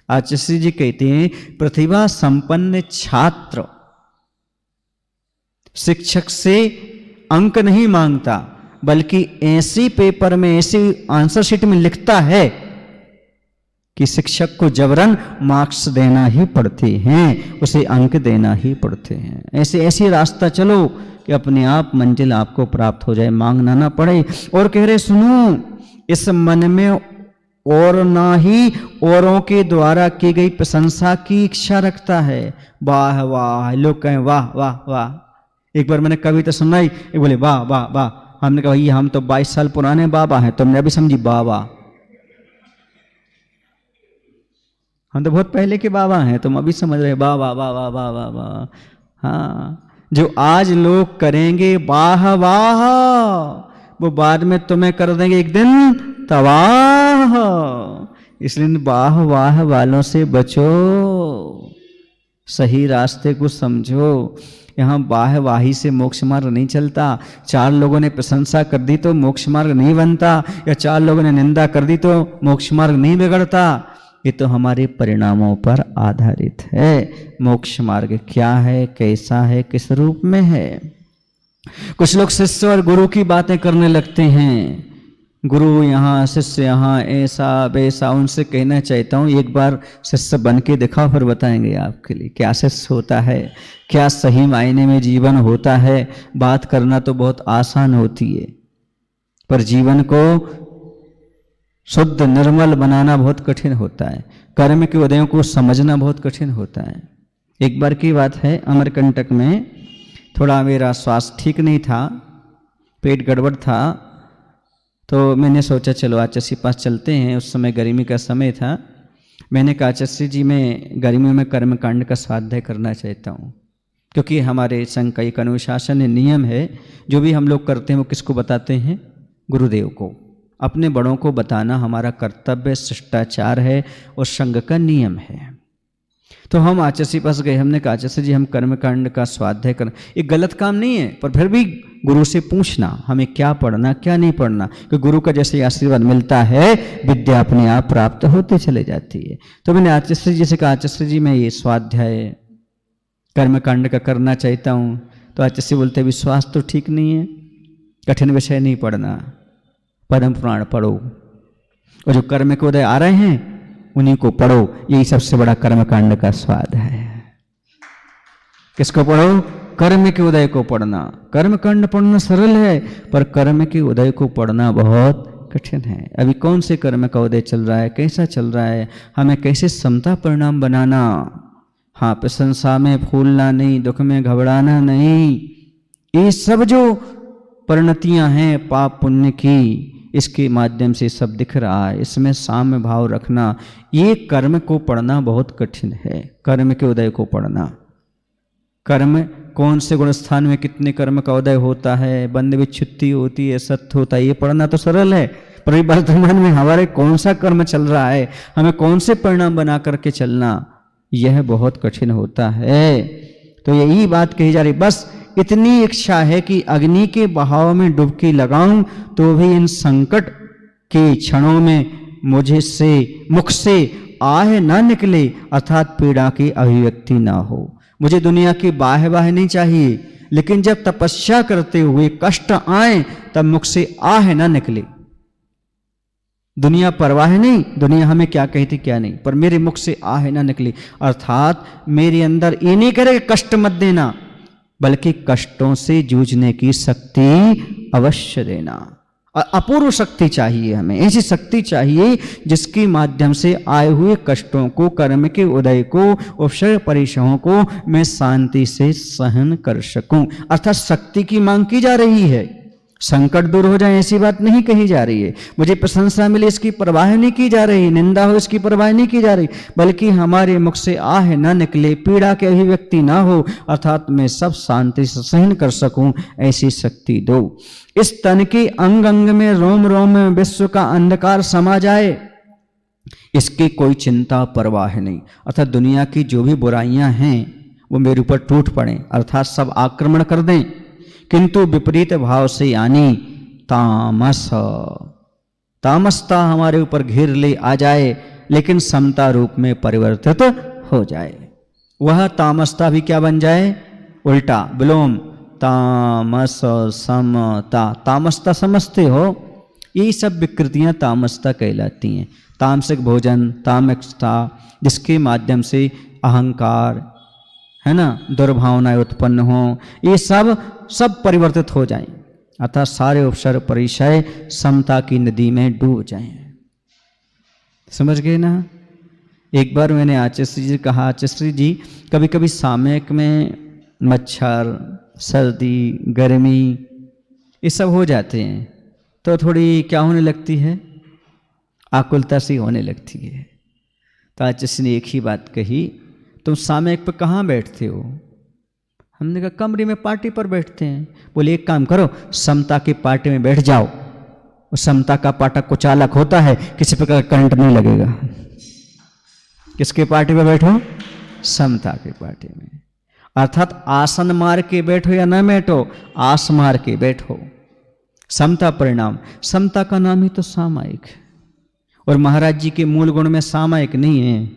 आचार्य जी कहते हैं, प्रतिभा संपन्न छात्र शिक्षक से अंक नहीं मांगता, बल्कि ऐसी पेपर में, ऐसी आंसर शीट में लिखता है कि शिक्षक को जबरन मार्क्स देना ही पड़ते हैं, उसे अंक देना ही पड़ते हैं। ऐसे रास्ता चलो कि अपने आप मंजिल आपको प्राप्त हो जाए, मांगना ना पड़े। और कह रहे सुनो, इस मन में और ना ही औरों के द्वारा की गई प्रशंसा की इच्छा रखता है। वाह वाह, लोग कहें वाह वाह वाह। एक बार मैंने कविता सुनाई, एक बोले वाह वाह वाह। हमने कहा भैया हम तो 22 साल पुराने बाबा हैं, तुमने अभी समझी वाह वाह? हम तो बहुत पहले के बाबा हैं, तुम अभी समझ रहे वाह वाह वाह वाह वाह वाह वाह। हाँ, जो आज लोग करेंगे वाह वाह, वो बाद में तुम्हें कर देंगे एक दिन तबाह। इसलिए वाह वाह वालों से बचो, सही रास्ते को समझो। यहाँ वाह वाही से मोक्ष मार्ग नहीं चलता। 4 लोगों ने प्रशंसा कर दी तो मोक्ष मार्ग नहीं बनता, या 4 लोगों ने निंदा कर दी तो मोक्ष मार्ग नहीं बिगड़ता। ये तो हमारे परिणामों पर आधारित है। मोक्ष मार्ग क्या है, कैसा है, किस रूप में है? कुछ लोग शिष्य और गुरु की बातें करने लगते हैं, गुरु यहाँ शिष्य यहाँ, ऐसा वैसा। उनसे कहना चाहता हूँ एक बार शिष्य बन के दिखाओ, फिर बताएंगे आपके लिए क्या शिष्य होता है, क्या सही मायने में जीवन होता है। बात करना तो बहुत आसान होती है, पर जीवन को शुद्ध निर्मल बनाना बहुत कठिन होता है। कर्म के उदयों को समझना बहुत कठिन होता है। एक बार की बात है, अमरकंटक में थोड़ा मेरा स्वास्थ्य ठीक नहीं था, पेट गड़बड़ था, तो मैंने सोचा चलो आचार्य के पास चलते हैं। उस समय गर्मी का समय था। मैंने कहा आचार्य जी मैं गर्मियों में कर्मकांड का स्वाध्याय करना चाहता हूँ, क्योंकि हमारे संघ का एक अनुशासन नियम है, जो भी हम लोग करते हैं वो किसको बताते हैं? गुरुदेव को। अपने बड़ों को बताना हमारा कर्तव्य, शिष्टाचार है और संघ का नियम है। तो हम आचार्य पास गए, हमने कहा आचार्य जी हम कर्मकांड का स्वाध्याय करना। ये गलत काम नहीं है, पर फिर भी गुरु से पूछना हमें क्या पढ़ना क्या नहीं पढ़ना, क्योंकि गुरु का जैसे आशीर्वाद मिलता है विद्या अपने आप प्राप्त होते चले जाती है। तो मैंने आचार्य जी से कहा आचार्य जी मैं ये स्वाध्याय कर्मकांड का करना चाहता हूँ। तो आचार्य बोलते विश्वास तो ठीक नहीं है, कठिन विषय नहीं पढ़ना, पद्म पुराण पढ़ो। और जो कर्म के उदय आ रहे हैं उन्हीं को पढ़ो। यही सबसे बड़ा कर्मकांड का स्वाद है। किसको पढ़ो? कर्म के उदय को पढ़ना। कर्मकांड पढ़ना सरल है, पर कर्म के उदय को पढ़ना बहुत कठिन है। अभी कौन से कर्म का उदय चल रहा है, कैसा चल रहा है, हमें कैसे समता परिणाम बनाना। हाँ, प्रशंसा में फूलना नहीं, दुख में घबराना नहीं। ये सब जो परिणतियां हैं पाप पुण्य की, इसके माध्यम से सब दिख रहा है। इसमें साम्य भाव रखना, ये कर्म को पढ़ना बहुत कठिन है। कर्म के उदय को पढ़ना, कर्म कौन से गुण स्थान में कितने कर्म का उदय होता है, बंध विच्छुत्ति होती है, सत्य होता है, ये पढ़ना तो सरल है। पर वर्तमान में हमारे कौन सा कर्म चल रहा है, हमें कौन से परिणाम बना करके चलना, यह बहुत कठिन होता है। तो यही बात कही जा रही, बस इतनी इच्छा है कि अग्नि के बहाव में डुबकी लगाऊं तो भी इन संकट के क्षणों में मुख से आह ना निकले, अर्थात पीड़ा की अभिव्यक्ति ना हो। मुझे दुनिया की बाह नहीं चाहिए, लेकिन जब तपस्या करते हुए कष्ट आए तब मुख से आह ना निकले। दुनिया परवाह नहीं, दुनिया हमें क्या कहती क्या नहीं, पर मेरे मुख से आह ना निकले। अर्थात मेरे अंदर ये नहीं करे कष्ट मत देना, बल्कि कष्टों से जूझने की शक्ति अवश्य देना। अपूर्व शक्ति चाहिए हमें, ऐसी शक्ति चाहिए जिसके माध्यम से आए हुए कष्टों को, कर्म के उदय को, उपसर्ग परिसहों को मैं शांति से सहन कर सकूं। अर्थात शक्ति की मांग की जा रही है। संकट दूर हो जाए ऐसी बात नहीं कही जा रही है, मुझे प्रशंसा मिले इसकी परवाह नहीं की जा रही, निंदा हो इसकी परवाह नहीं की जा रही, बल्कि हमारे मुख से आह न निकले, पीड़ा की अभिव्यक्ति ना हो, अर्थात मैं सब शांति से सहन कर सकूं, ऐसी शक्ति दो। इस तन के अंग अंग में, रोम रोम में विश्व का अंधकार समा जाए, इसकी कोई चिंता परवाह नहीं। अर्थात दुनिया की जो भी बुराइयां हैं वो मेरे ऊपर टूट पड़े, अर्थात सब आक्रमण कर दें, किंतु विपरीत भाव से यानी तामसता हमारे ऊपर घेर ले आ जाए, लेकिन समता रूप में परिवर्तित हो जाए। वह तामसता भी क्या बन जाए? उल्टा, विलोम, तामस समता। तामसता समझते हो, यही सब विकृतियां तामसता कहलाती हैं। तामसिक भोजन, तामसिकता, जिसके माध्यम से अहंकार है ना, दुर्भावनाएं उत्पन्न हो, ये सब परिवर्तित हो जाएं, अर्थात सारे उपसर्ग परिचय समता की नदी में डूब जाएं। समझ गए ना? एक बार मैंने आचार्य जी से कहा, आचार्य जी कभी कभी सामयिक में मच्छर, सर्दी, गर्मी ये सब हो जाते हैं, तो थोड़ी क्या होने लगती है, आकुलता सी होने लगती है। तो आचार्य ने एक ही बात कही, तुम सामयिक पर कहाँ बैठते हो? हमने कहा कमरे में पार्टी पर बैठते हैं। बोले एक काम करो, समता की पार्टी में बैठ जाओ, उस समता का पाटा कुचालक होता है, किसी प्रकार करंट नहीं लगेगा। किसके पार्टी में बैठो? समता की पार्टी में। अर्थात आसन मार के बैठो या न बैठो, आस मार के बैठो। समता परिणाम, समता का नाम ही तो सामायिक है, और महाराज जी के मूल गुण में सामायिक नहीं है,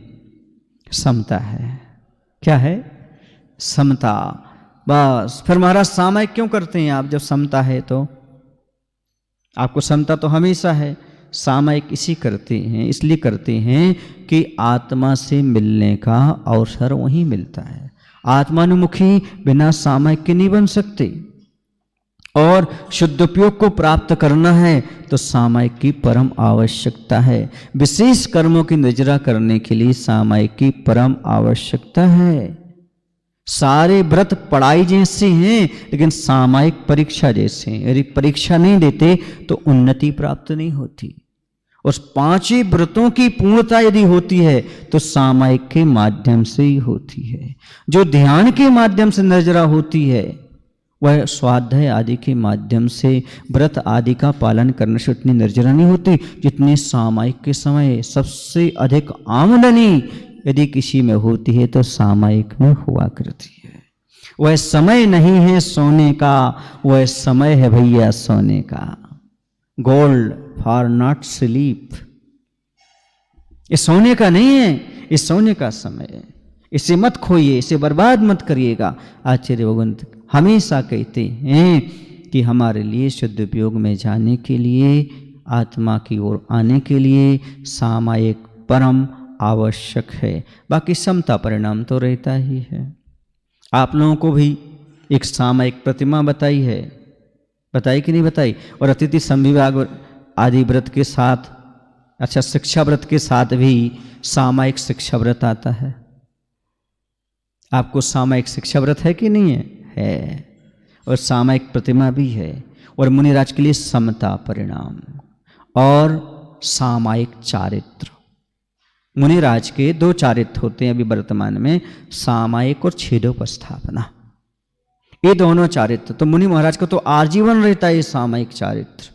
समता है। क्या है? समता। बस, फिर महाराज सामायिक क्यों करते हैं आप, जब समता है तो? आपको समता तो हमेशा है, सामायिक इसलिए करते हैं कि आत्मा से मिलने का अवसर वहीं मिलता है। आत्मानुमुखी बिना सामायिक के नहीं बन सकते, और शुद्ध उपयोग को प्राप्त करना है तो सामायिक की परम आवश्यकता है। विशेष कर्मों की निजरा करने के लिए सामायिक की परम आवश्यकता है। सारे व्रत पढ़ाई जैसे हैं, लेकिन सामायिक परीक्षा जैसे हैं। यदि परीक्षा नहीं देते तो उन्नति प्राप्त नहीं होती। उस 5 व्रतों की पूर्णता यदि होती है तो सामायिक के माध्यम से ही होती है। जो ध्यान के माध्यम से नजरा होती है वह स्वाध्याय आदि के माध्यम से, व्रत आदि का पालन करने से उतनी निर्जरा नहीं होती जितनी सामायिक के समय सबसे अधिक आमदनी यदि किसी में होती है तो सामायिक में हुआ करती है। वह समय नहीं है सोने का, वह समय है भैया सोने का। Gold for not sleep. ये सोने का नहीं है, ये सोने का समय है। इसे मत खोइए, इसे बर्बाद मत करिएगा। आचार्य भगवंत हमेशा कहते हैं कि हमारे लिए शुद्ध उपयोग में जाने के लिए आत्मा की ओर आने के लिए सामायिक परम आवश्यक है। बाकी समता परिणाम तो रहता ही है। आप लोगों को भी एक सामायिक प्रतिमा बताई है, बताई कि नहीं बताई? और अतिथि संविभाग आदि व्रत के साथ, अच्छा शिक्षा व्रत के साथ भी सामायिक शिक्षा व्रत आता है। आपको सामायिक शिक्षा व्रत है कि नहीं है? है। और सामायिक प्रतिमा भी है। और मुनिराज के लिए समता परिणाम और सामायिक चारित्र। मुनिराज के दो चारित्र होते हैं अभी वर्तमान में, सामायिक और छेदोपस्थापना। ये दोनों चारित्र तो मुनि महाराज का तो आजीवन रहता है। ये सामायिक चारित्र,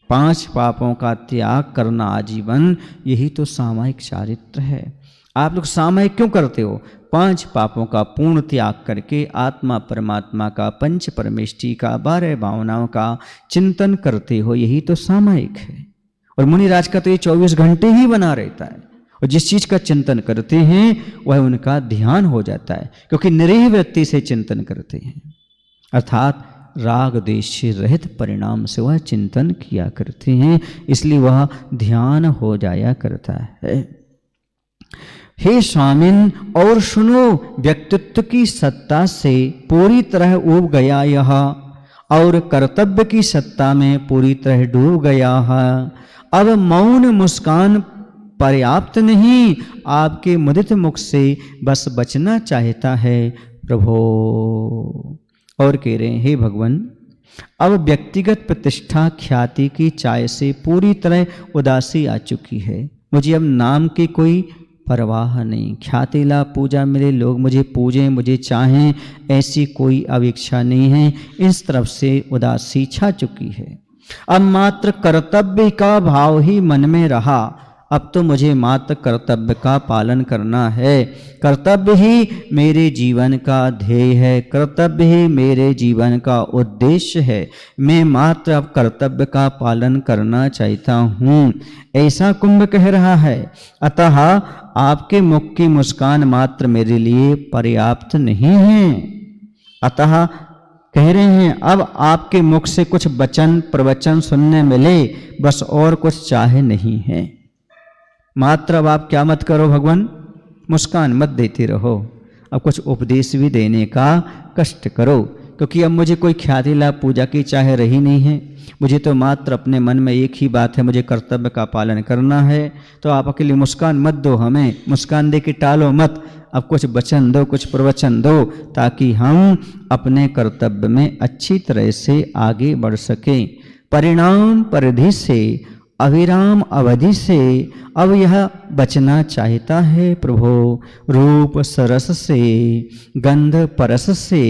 5 पापों का त्याग करना आजीवन, यही तो सामायिक चारित्र है। आप लोग सामायिक क्यों करते हो? 5 पापों का पूर्ण त्याग करके आत्मा परमात्मा का, पंच परमेष्टि का, 12 भावनाओं का चिंतन करते हो, यही तो सामायिक है। और मुनिराज का तो ये 24 घंटे ही बना रहता है। और जिस चीज का चिंतन करते हैं वह उनका ध्यान हो जाता है, क्योंकि निरीह व्यक्ति से चिंतन करते हैं, अर्थात राग देश से रहित परिणाम से वह चिंतन किया करते हैं, इसलिए वह ध्यान हो जाया करता है। हे स्वामिन, और सुनो, व्यक्तित्व की सत्ता से पूरी तरह ऊब गया यह, और कर्तव्य की सत्ता में पूरी तरह डूब गया है। अब मौन मुस्कान पर्याप्त नहीं, आपके मुदित मुख से बस बचना चाहता है प्रभो। और कह रहे हैं, हे भगवान, अब व्यक्तिगत प्रतिष्ठा ख्याति की चाय से पूरी तरह उदासी आ चुकी है। मुझे अब नाम की कोई परवाह नहीं, ख्याति लाभ पूजा मिले, लोग मुझे पूजें, मुझे चाहें, ऐसी कोई अपेक्षा नहीं है। इस तरफ से उदासी छा चुकी है। अब मात्र कर्तव्य का भाव ही मन में रहा। अब तो मुझे मात्र कर्तव्य का पालन करना है। कर्तव्य ही मेरे जीवन का ध्येय है, कर्तव्य ही मेरे जीवन का उद्देश्य है। मैं मात्र अब कर्तव्य का पालन करना चाहता हूँ, ऐसा कुंभ कह रहा है। अतः आपके मुख की मुस्कान मात्र मेरे लिए पर्याप्त नहीं है। अतः कह रहे हैं, अब आपके मुख से कुछ वचन प्रवचन सुनने मिले, बस और कुछ चाहे नहीं है। मात्र अब आप क्या मत करो भगवान, मुस्कान मत देते रहो, अब कुछ उपदेश भी देने का कष्ट करो, क्योंकि अब मुझे कोई ख्याति लाभ पूजा की चाहे रही नहीं है। मुझे तो मात्र अपने मन में एक ही बात है, मुझे कर्तव्य का पालन करना है। तो आप अकेले मुस्कान मत दो, हमें मुस्कान दे के टालो मत, अब कुछ वचन दो, कुछ प्रवचन दो, ताकि हम अपने कर्तव्य में अच्छी तरह से आगे बढ़ सकें। परिणाम परिधि से, अविराम अवधि से अब यह बचना चाहता है प्रभो। रूप सरस से, गंध परस से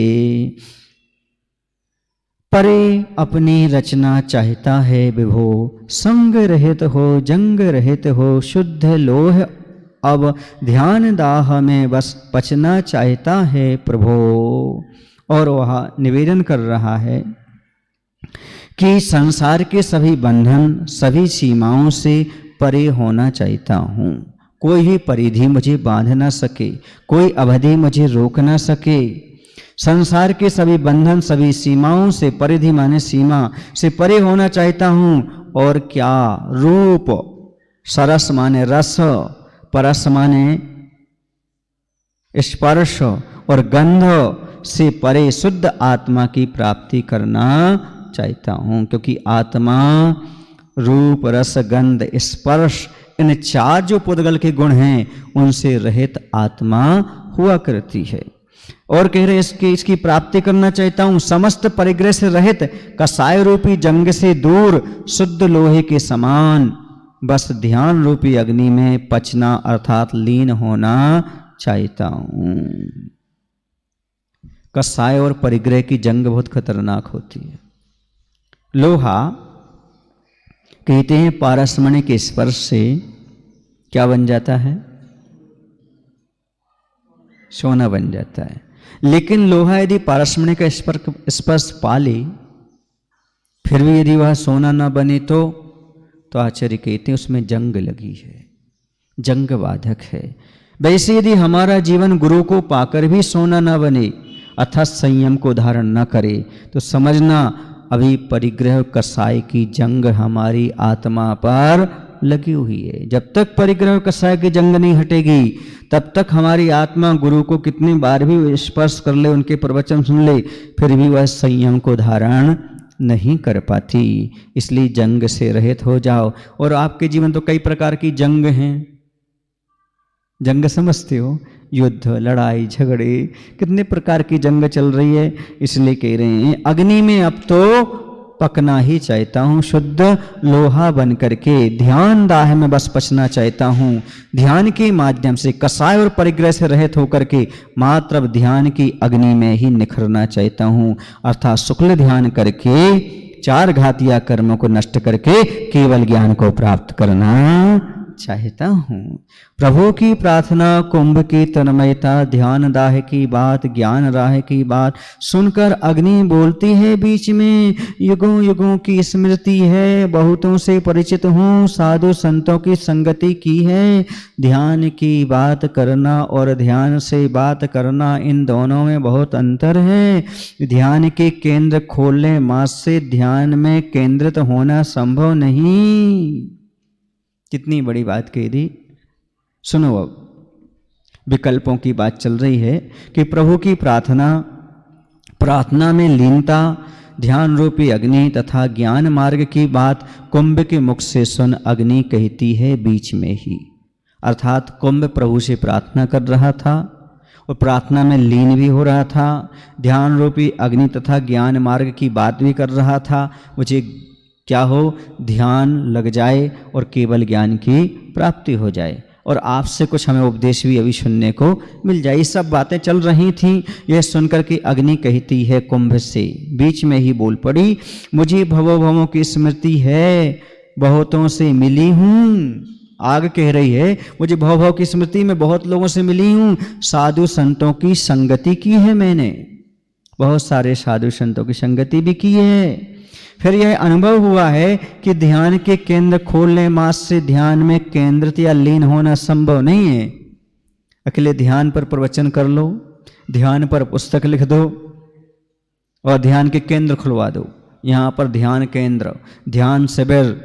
परे अपनी रचना चाहता है विभो। संग रहित हो, जंग रहित हो, शुद्ध लोह अब ध्यान दाह में बस बचना चाहता है प्रभो। और वह निवेदन कर रहा है कि संसार के सभी बंधन, सभी सीमाओं से परे होना चाहता हूँ। कोई भी परिधि मुझे बांध ना सके, कोई अवधि मुझे रोक ना सके। संसार के सभी बंधन, सभी सीमाओं से, परिधि माने सीमा से परे होना चाहता हूँ। और क्या, रूप, सरस माने रस, परस माने स्पर्श, और गंध से परे शुद्ध आत्मा की प्राप्ति करना चाहता हूँ। क्योंकि आत्मा रूप, रस, गंध, स्पर्श, इन 4 जो पुद्गल के गुण हैं, उनसे रहित आत्मा हुआ करती है। और कह रहे इसकी प्राप्ति करना चाहता हूँ। समस्त परिग्रह से रहित, कसाय रूपी जंग से दूर, शुद्ध लोहे के समान बस ध्यान रूपी अग्नि में पचना अर्थात लीन होना चाहता हूँ। कसाय और परिग्रह की जंग बहुत खतरनाक होती है। लोहा कहते हैं पारसमणि के स्पर्श से क्या बन जाता है? सोना बन जाता है। लेकिन लोहा यदि पारसमणि का स्पर्श पा ले, फिर भी यदि वह सोना न बने तो आचार्य कहते हैं उसमें जंग लगी है, जंग बाधक है। वैसे यदि हमारा जीवन गुरु को पाकर भी सोना न बने, अर्थात संयम को धारण न करे, तो समझना अभी परिग्रह कसाय की जंग हमारी आत्मा पर लगी हुई है। जब तक परिग्रह कसाय की जंग नहीं हटेगी तब तक हमारी आत्मा गुरु को कितनी बार भी स्पर्श कर ले, उनके प्रवचन सुन ले, फिर भी वह संयम को धारण नहीं कर पाती। इसलिए जंग से रहित हो जाओ। और आपके जीवन तो कई प्रकार की जंग हैं। जंग समझते हो? युद्ध, लड़ाई झगड़े, कितने प्रकार की जंग चल रही है। इसलिए कह रहे हैं अग्नि में अब तो पकना ही चाहता हूँ, शुद्ध लोहा बन करके ध्यान दाह में बस पचना चाहता हूँ। ध्यान के माध्यम से कसाय और परिग्रह से रहित होकर के मात्र अब ध्यान की अग्नि में ही निखरना चाहता हूँ। अर्थात शुक्ल ध्यान करके चार घातिया कर्मों को नष्ट करके केवल ज्ञान को प्राप्त करना चाहता हूँ। प्रभु की प्रार्थना, कुंभ की तन्मयता, ध्यान दाह की बात, ज्ञान राह की बात सुनकर अग्नि बोलती है बीच में, युगों युगों की स्मृति है, बहुतों से परिचित हूँ, साधु संतों की संगति की है। ध्यान की बात करना और ध्यान से बात करना, इन दोनों में बहुत अंतर है। ध्यान के केंद्र खोलने मात्र से ध्यान में केंद्रित होना संभव नहीं। कितनी बड़ी बात कह दी। सुनो, अब विकल्पों की बात चल रही है कि प्रभु की प्रार्थना, प्रार्थना में लीनता, ध्यान रूपी अग्नि तथा ज्ञान मार्ग की बात कुंभ के मुख से सुन अग्नि कहती है बीच में ही। अर्थात कुंभ प्रभु से प्रार्थना कर रहा था और प्रार्थना में लीन भी हो रहा था, ध्यान रूपी अग्नि तथा ज्ञान मार्ग की बात भी कर रहा था। मुझे क्या हो, ध्यान लग जाए और केवल ज्ञान की प्राप्ति हो जाए और आपसे कुछ हमें उपदेश भी अभी सुनने को मिल जाए। ये सब बातें चल रही थीं। यह सुनकर के अग्नि कहती है कुंभ से, बीच में ही बोल पड़ी, मुझे भवों भवों की स्मृति है, बहुतों से मिली हूँ। आग कह रही है मुझे भव भव की स्मृति में बहुत लोगों से मिली हूँ, साधु संतों की संगति की है मैंने, बहुत सारे साधु संतों की संगति भी की है। फिर यह अनुभव हुआ है कि ध्यान के केंद्र खोलने मात्र से ध्यान में केंद्रित या लीन होना संभव नहीं है। अकेले ध्यान पर प्रवचन कर लो, ध्यान पर पुस्तक लिख दो और ध्यान के केंद्र खुलवा दो। यहाँ पर ध्यान केंद्र, ध्यान शिविर,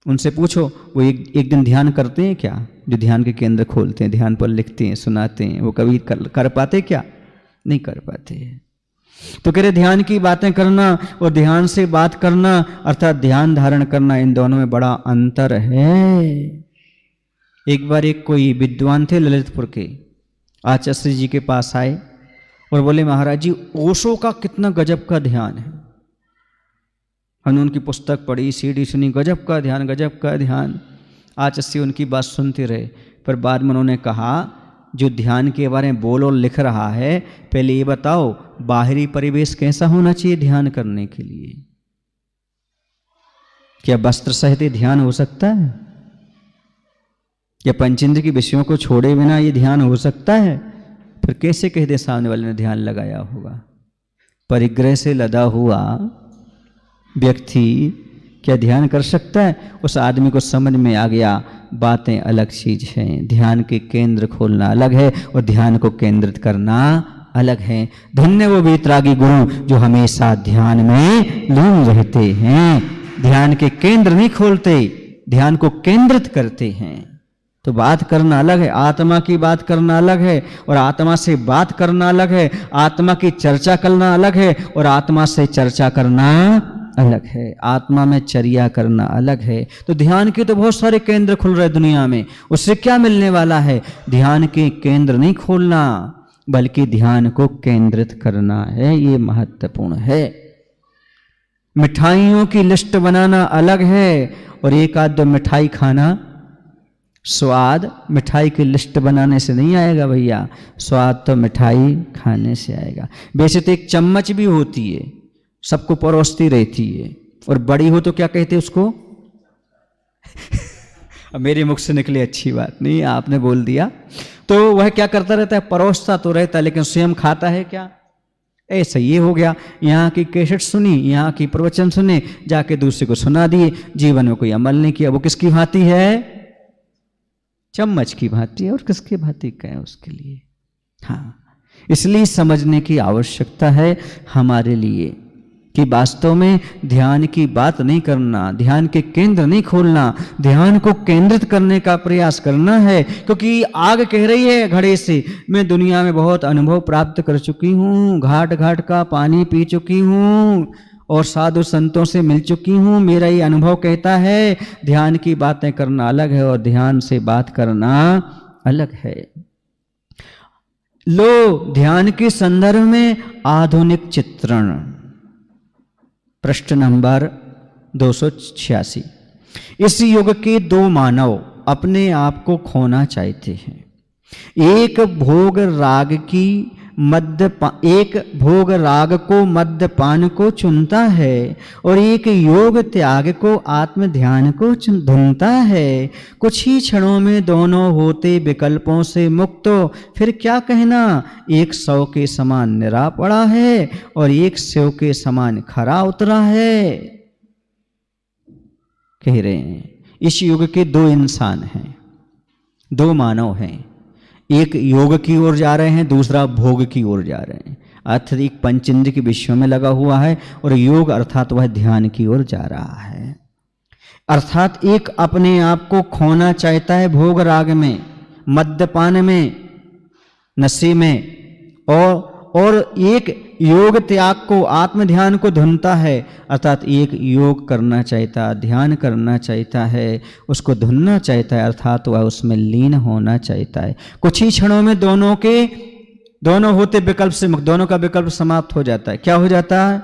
उनसे पूछो वो एक दिन ध्यान करते हैं क्या? जो ध्यान के केंद्र खोलते हैं, ध्यान पर लिखते हैं, सुनाते हैं, वो कभी कर पाते क्या? नहीं कर पाते। तो कह रहे ध्यान की बातें करना और ध्यान से बात करना अर्थात ध्यान धारण करना, इन दोनों में बड़ा अंतर है। एक बार एक कोई विद्वान थे ललितपुर के, आचार्य जी के पास आए और बोले महाराज जी ओशो का कितना गजब का ध्यान है। हमने उनकी पुस्तक पढ़ी, सीडी सुनी, गजब का ध्यान, गजब का ध्यान। आचार्य उनकी बात सुनते रहे, पर बाद में उन्होंने कहा जो ध्यान के बारे में बोल और लिख रहा है, पहले ये बताओ बाहरी परिवेश कैसा होना चाहिए ध्यान करने के लिए? क्या वस्त्र सहित ध्यान हो सकता है? क्या पंचेंद्र के विषयों को छोड़े बिना ये ध्यान हो सकता है? फिर कैसे कह दे सामने वाले ने ध्यान लगाया होगा? परिग्रह से लदा हुआ व्यक्ति क्या ध्यान कर सकता है? उस आदमी को समझ में आ गया बातें अलग चीज हैं, ध्यान के केंद्र खोलना अलग है और ध्यान को केंद्रित करना अलग है। धन्य वो वीतरागी गुरु जो हमेशा ध्यान में लीन रहते हैं, ध्यान के केंद्र नहीं खोलते, ध्यान को केंद्रित करते हैं। तो बात करना अलग है, आत्मा की बात करना अलग है और आत्मा से बात करना अलग है, आत्मा की चर्चा करना अलग है और आत्मा से चर्चा करना अलग है, आत्मा में चर्या करना अलग है। तो ध्यान के तो बहुत सारे केंद्र खुल रहे दुनिया में, उससे क्या मिलने वाला है? ध्यान के केंद्र नहीं खोलना बल्कि ध्यान को केंद्रित करना है, ये महत्वपूर्ण है। मिठाइयों की लिस्ट बनाना अलग है और एक आध दो मिठाई खाना। स्वाद मिठाई की लिस्ट बनाने से नहीं आएगा भैया, स्वाद तो मिठाई खाने से आएगा। वैसे तो एक चम्मच भी होती है, सबको परोसती रहती है, और बड़ी हो तो क्या कहते उसको? अब मेरे मुख से निकली अच्छी बात नहीं, आपने बोल दिया। तो वह क्या करता रहता है? परोसता तो रहता है लेकिन स्वयं खाता है क्या? ऐसा ये हो गया, यहाँ की कैसेट सुनी, यहाँ की प्रवचन सुने, जाके दूसरे को सुना दिए, जीवन में कोई अमल नहीं किया। वो किसकी भांति है? चम्मच की भांति है। और किसकी भांति कहें उसके लिए? हाँ, इसलिए समझने की आवश्यकता है हमारे लिए कि वास्तव में ध्यान की बात नहीं करना, ध्यान के केंद्र नहीं खोलना, ध्यान को केंद्रित करने का प्रयास करना है। क्योंकि आग कह रही है घड़े से, मैं दुनिया में बहुत अनुभव प्राप्त कर चुकी हूँ, घाट घाट का पानी पी चुकी हूँ और साधु संतों से मिल चुकी हूँ, मेरा ये अनुभव कहता है ध्यान की बातें करना अलग है और ध्यान से बात करना अलग है। लो ध्यान के संदर्भ में आधुनिक चित्रण, पृष्ठ नंबर 286। इस युग के दो मानव अपने आप को खोना चाहते हैं। एक भोग राग को मद्यपान को चुनता है और एक योग त्याग को आत्म ध्यान को ढूंढता है। कुछ ही क्षणों में दोनों होते विकल्पों से मुक्त, फिर क्या कहना, एक सौ के समान निरा पड़ा है और एक सेव के समान खरा उतरा है। कह रहे हैं इस युग के दो इंसान हैं, दो मानव हैं। एक योग की ओर जा रहे हैं, दूसरा भोग की ओर जा रहे हैं। अर्थात एक पंचेंद्रिय के विषयों में लगा हुआ है और योग अर्थात वह ध्यान की ओर जा रहा है। अर्थात एक अपने आप को खोना चाहता है भोग राग में, मद्यपान में, नशे में, और एक योग त्याग को आत्म ध्यान को ढूंढता है। अर्थात एक योग करना चाहता, ध्यान करना चाहता है, उसको ढूंढना चाहता है, अर्थात वह उसमें लीन होना चाहता है। कुछ ही क्षणों में दोनों होते विकल्प से मुक्त, दोनों का विकल्प समाप्त हो जाता है। क्या हो जाता है,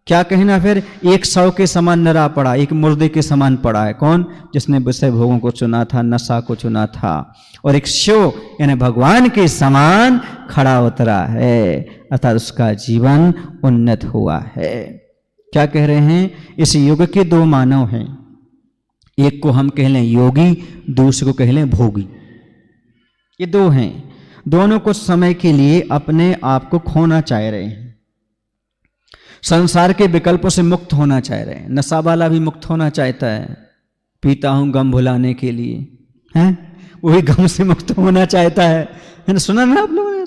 क्या कहना, फिर एक सौ के समान नरा पड़ा, एक मुर्दे के समान पड़ा है। कौन, जिसने विषय भोगों को चुना था, नशा को चुना था, और एक शिव यानी भगवान के समान खड़ा उतरा है, अर्थात उसका जीवन उन्नत हुआ है। क्या कह रहे हैं, इस युग के दो मानव हैं, एक को हम कह लें योगी, दूसरे को कह लें भोगी। ये दो हैं, दोनों कुछ समय के लिए अपने आप को खोना चाह रहे हैं, संसार के विकल्पों से मुक्त होना चाह रहे हैं। नशा वाला भी मुक्त होना चाहता है, पीता हूं गम भुलाने के लिए, हैं, वही गम से मुक्त होना चाहता है ना, सुना ना आप लोगों ने?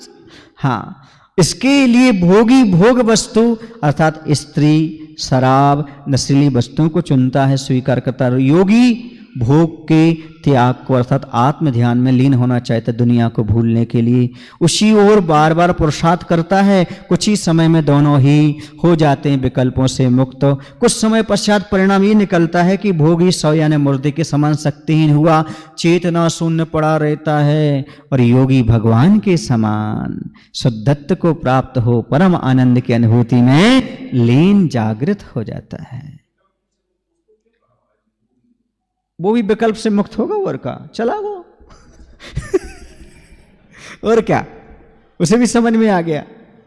हाँ, इसके लिए भोगी भोग वस्तु अर्थात स्त्री, शराब, नशीली वस्तुओं को चुनता है, स्वीकार करता है। योगी भोग के त्याग को अर्थात आत्म ध्यान में लीन होना चाहता है, दुनिया को भूलने के लिए उसी ओर बार बार पुरुषार्थ करता है। कुछ ही समय में दोनों ही हो जाते हैं विकल्पों से मुक्त। कुछ समय पश्चात परिणाम ये निकलता है कि भोगी सौ यानी मुर्दे के समान शक्तिहीन हुआ, चेतना शून्य पड़ा रहता है, और योगी भगवान के समान शुद्धत्व को प्राप्त हो परम आनंद की अनुभूति में लीन जागृत हो जाता है। वो भी विकल्प से मुक्त होगा, और का चला वो और क्या, उसे भी समझ में आ गया।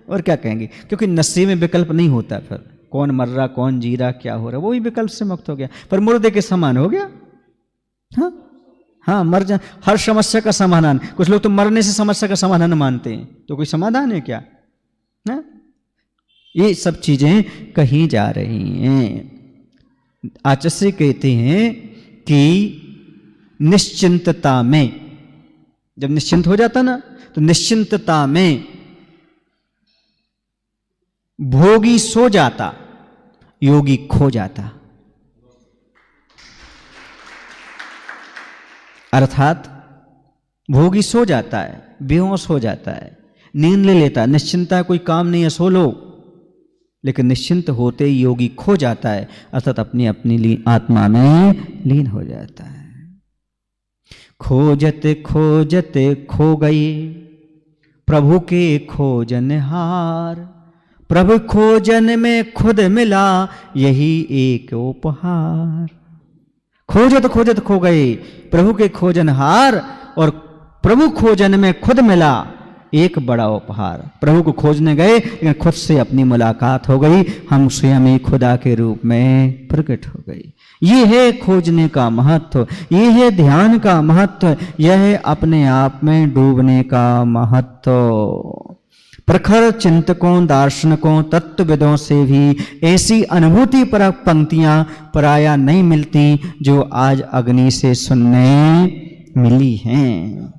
और क्या कहेंगे, क्योंकि नशे में विकल्प नहीं होता, फिर कौन मर रहा, कौन जी रहा, क्या हो रहा, वो भी विकल्प से मुक्त हो गया, पर मुर्दे के समान हो गया। हाँ, मर जा, हर समस्या का समाधान। कुछ लोग तो मरने से समस्या का समाधान मानते हैं, तो कोई समाधान है क्या? हाँ? ये सब चीजें कही जा रही हैं। आचार्य कहते हैं कि निश्चिंतता में, जब निश्चिंत हो जाता ना, तो निश्चिंतता में भोगी सो जाता, योगी खो जाता। अर्थात भोगी सो जाता है, बेहोश हो जाता है, नींद ले लेता है, निश्चिंता कोई काम नहीं है, सो लो। लेकिन निश्चिंत होते योगी खो जाता है, अर्थात अपनी अपनी आत्मा में लीन हो जाता है। खोजते खोजते खो गए प्रभु के खोजनहार, प्रभु खोजन में खुद मिला यही एक उपहार। खोजत खो गए प्रभु के खोजनहार, और प्रभु खोजन में खुद मिला एक बड़ा उपहार। प्रभु को खोजने गए लेकिन खुद से अपनी मुलाकात हो गई, हम स्वयं ही खुदा के रूप में प्रकट हो गई। ये है खोजने का महत्व, ये है ध्यान का महत्व, यह है अपने आप में डूबने का महत्व। प्रखर चिंतकों, दार्शनिकों, तत्वविदों से भी ऐसी अनुभूति पर पंक्तियां प्रायः नहीं मिलती जो आज अग्नि से सुनने मिली हैं।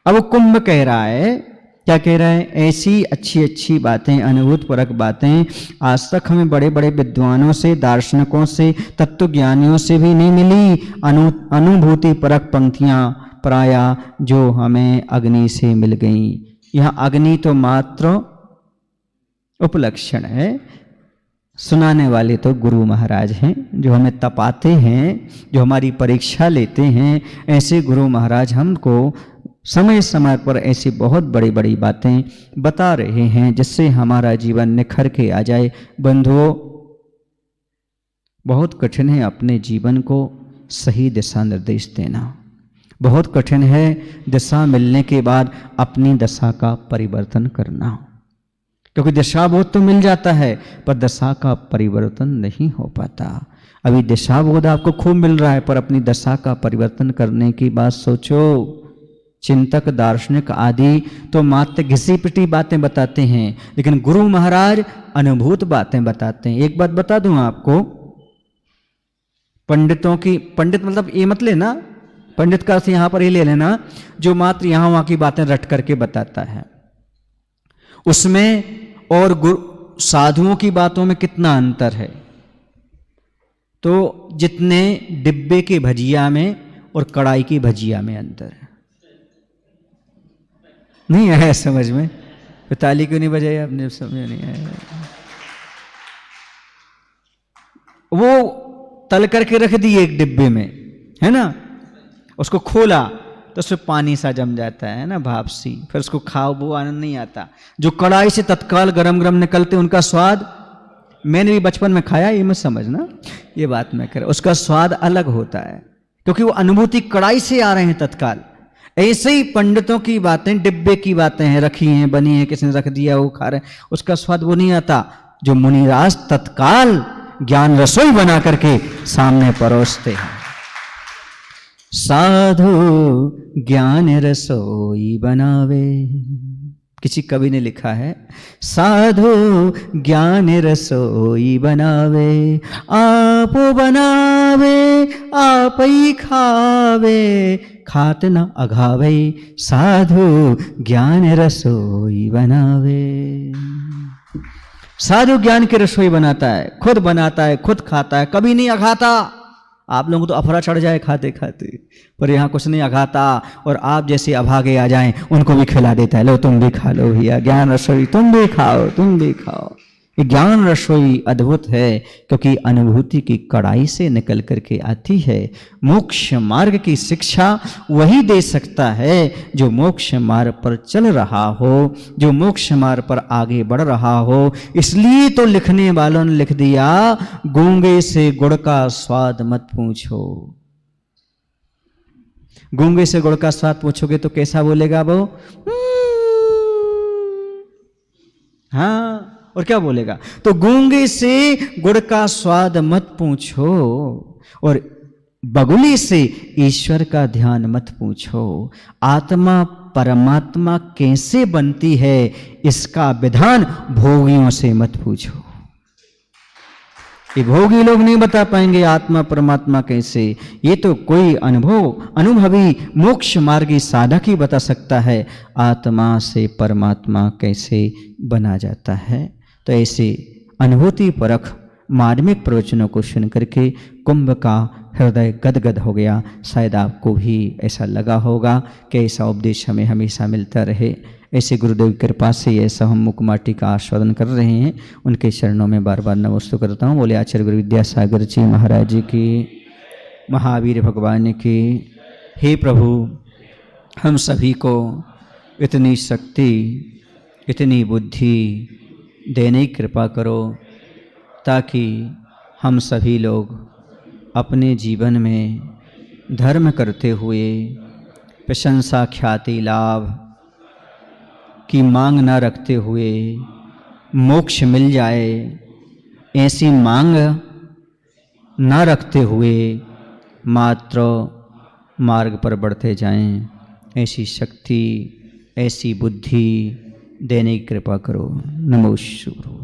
अब कुंभ कह रहा है क्या कह रहा है? ऐसी अच्छी अच्छी बातें, अनुभूतपूर्वक बातें आज तक हमें बड़े बड़े विद्वानों से, दार्शनिकों से, तत्वज्ञानियों से भी नहीं मिली। अनुभूति परक पंक्तियां प्राय जो हमें अग्नि से मिल गई। यह अग्नि तो मात्र उपलक्षण है, सुनाने वाले तो गुरु महाराज हैं, जो हमें तपाते हैं, जो हमारी परीक्षा लेते हैं। ऐसे गुरु महाराज हमको समय समय पर ऐसी बहुत बड़ी बड़ी बातें बता रहे हैं, जिससे हमारा जीवन निखर के आ जाए। बंधुओं, बहुत कठिन है अपने जीवन को सही दिशा निर्देश देना। बहुत कठिन है दिशा मिलने के बाद अपनी दशा का परिवर्तन करना, क्योंकि दिशा बोध तो मिल जाता है पर दशा का परिवर्तन नहीं हो पाता। अभी दिशा बोध आपको खूब मिल रहा है, पर अपनी दशा का परिवर्तन करने की बात सोचो। चिंतक, दार्शनिक आदि तो मात्र घिसी पिटी बातें बताते हैं, लेकिन गुरु महाराज अनुभूत बातें बताते हैं। एक बात बता दूं आपको, पंडितों की, पंडित मतलब ये मत लेना, पंडित का अर्थ यहां पर ये ले लेना जो मात्र यहां वहां की बातें रट करके बताता है। उसमें और साधुओं की बातों में कितना अंतर है? तो जितने डिब्बे के भजिया में और कढ़ाई की भजिया में अंतर है। नहीं आया समझ में? तो ताली क्यों नहीं बजाई आपने? समझ नहीं आया। वो तल करके रख दी एक डिब्बे में, है ना, उसको खोला तो उसमें पानी सा जम जाता है ना, भाप सी, फिर उसको खाओ, वो आनंद नहीं आता। जो कढ़ाई से तत्काल गरम गरम निकलते उनका स्वाद, मैंने भी बचपन में खाया, ये मत समझना, ये बात मैं कह रहा हूं, उसका स्वाद अलग होता है, क्योंकि वो अनुभूति कढ़ाई से आ रहे हैं तत्काल। ऐसे ही पंडितों की बातें डिब्बे की बातें हैं, रखी हैं, बनी हैं, किसी ने रख दिया, वो खा रहे हैं, उसका स्वाद वो नहीं आता। जो मुनिराज तत्काल ज्ञान रसोई बना करके सामने परोसते हैं। साधु ज्ञान रसोई बनावे, किसी कवि ने लिखा है, साधु ज्ञान रसोई बनावे, आप बनावे आप ही खावे, खात न अघावे, साधु ज्ञान रसोई बनावे। साधु ज्ञान की रसोई बनाता है, खुद बनाता है, खुद खाता है, कभी नहीं अघाता। आप लोगों को तो अफरा चढ़ जाए खाते खाते, पर यहाँ कुछ नहीं अघाता। और आप जैसे अभागे आ जाएं उनको भी खिला देता है, लो तुम भी खा लो भैया, ज्ञान रसोई तुम भी खाओ, तुम भी खाओ। ये ज्ञान रसोई अद्भुत है, क्योंकि अनुभूति की कड़ाई से निकल करके आती है। मोक्ष मार्ग की शिक्षा वही दे सकता है जो मोक्ष मार्ग पर चल रहा हो, जो मोक्ष मार्ग पर आगे बढ़ रहा हो। इसलिए तो लिखने वालों ने लिख दिया, गूंगे से गुड़ का स्वाद मत पूछो। गूंगे से गुड़ का स्वाद पूछोगे तो कैसा बोलेगा वो? हाँ, और क्या बोलेगा? तो गूंगे से गुड़ का स्वाद मत पूछो, और बगुले से ईश्वर का ध्यान मत पूछो। आत्मा परमात्मा कैसे बनती है इसका विधान भोगियों से मत पूछो। ये भोगी लोग नहीं बता पाएंगे आत्मा परमात्मा कैसे, ये तो कोई अनुभवी मोक्ष मार्गी साधक ही बता सकता है आत्मा से परमात्मा कैसे बना जाता है। तो ऐसे अनुभूति परख मार्मिक प्रवचनों को सुन करके कुंभ का हृदय गदगद हो गया। शायद आपको भी ऐसा लगा होगा कि ऐसा उपदेश हमें हमेशा मिलता रहे। ऐसे गुरुदेव की कृपा से ऐसा हम मुकमाटी का आस्वादन कर रहे हैं। उनके चरणों में बार बार नमस्ते करता हूँ। बोले आचार्य गुरु विद्यासागर जी महाराज जी की, महावीर भगवान की। हे प्रभु, हम सभी को इतनी शक्ति, इतनी बुद्धि देने की कृपा करो, ताकि हम सभी लोग अपने जीवन में धर्म करते हुए प्रशंसा, ख्याति, लाभ की मांग न रखते हुए मोक्ष मिल जाए, ऐसी मांग न रखते हुए मात्र मार्ग पर बढ़ते जाएं। ऐसी शक्ति, ऐसी बुद्धि देने की कृपा करो। नमो शिवाय।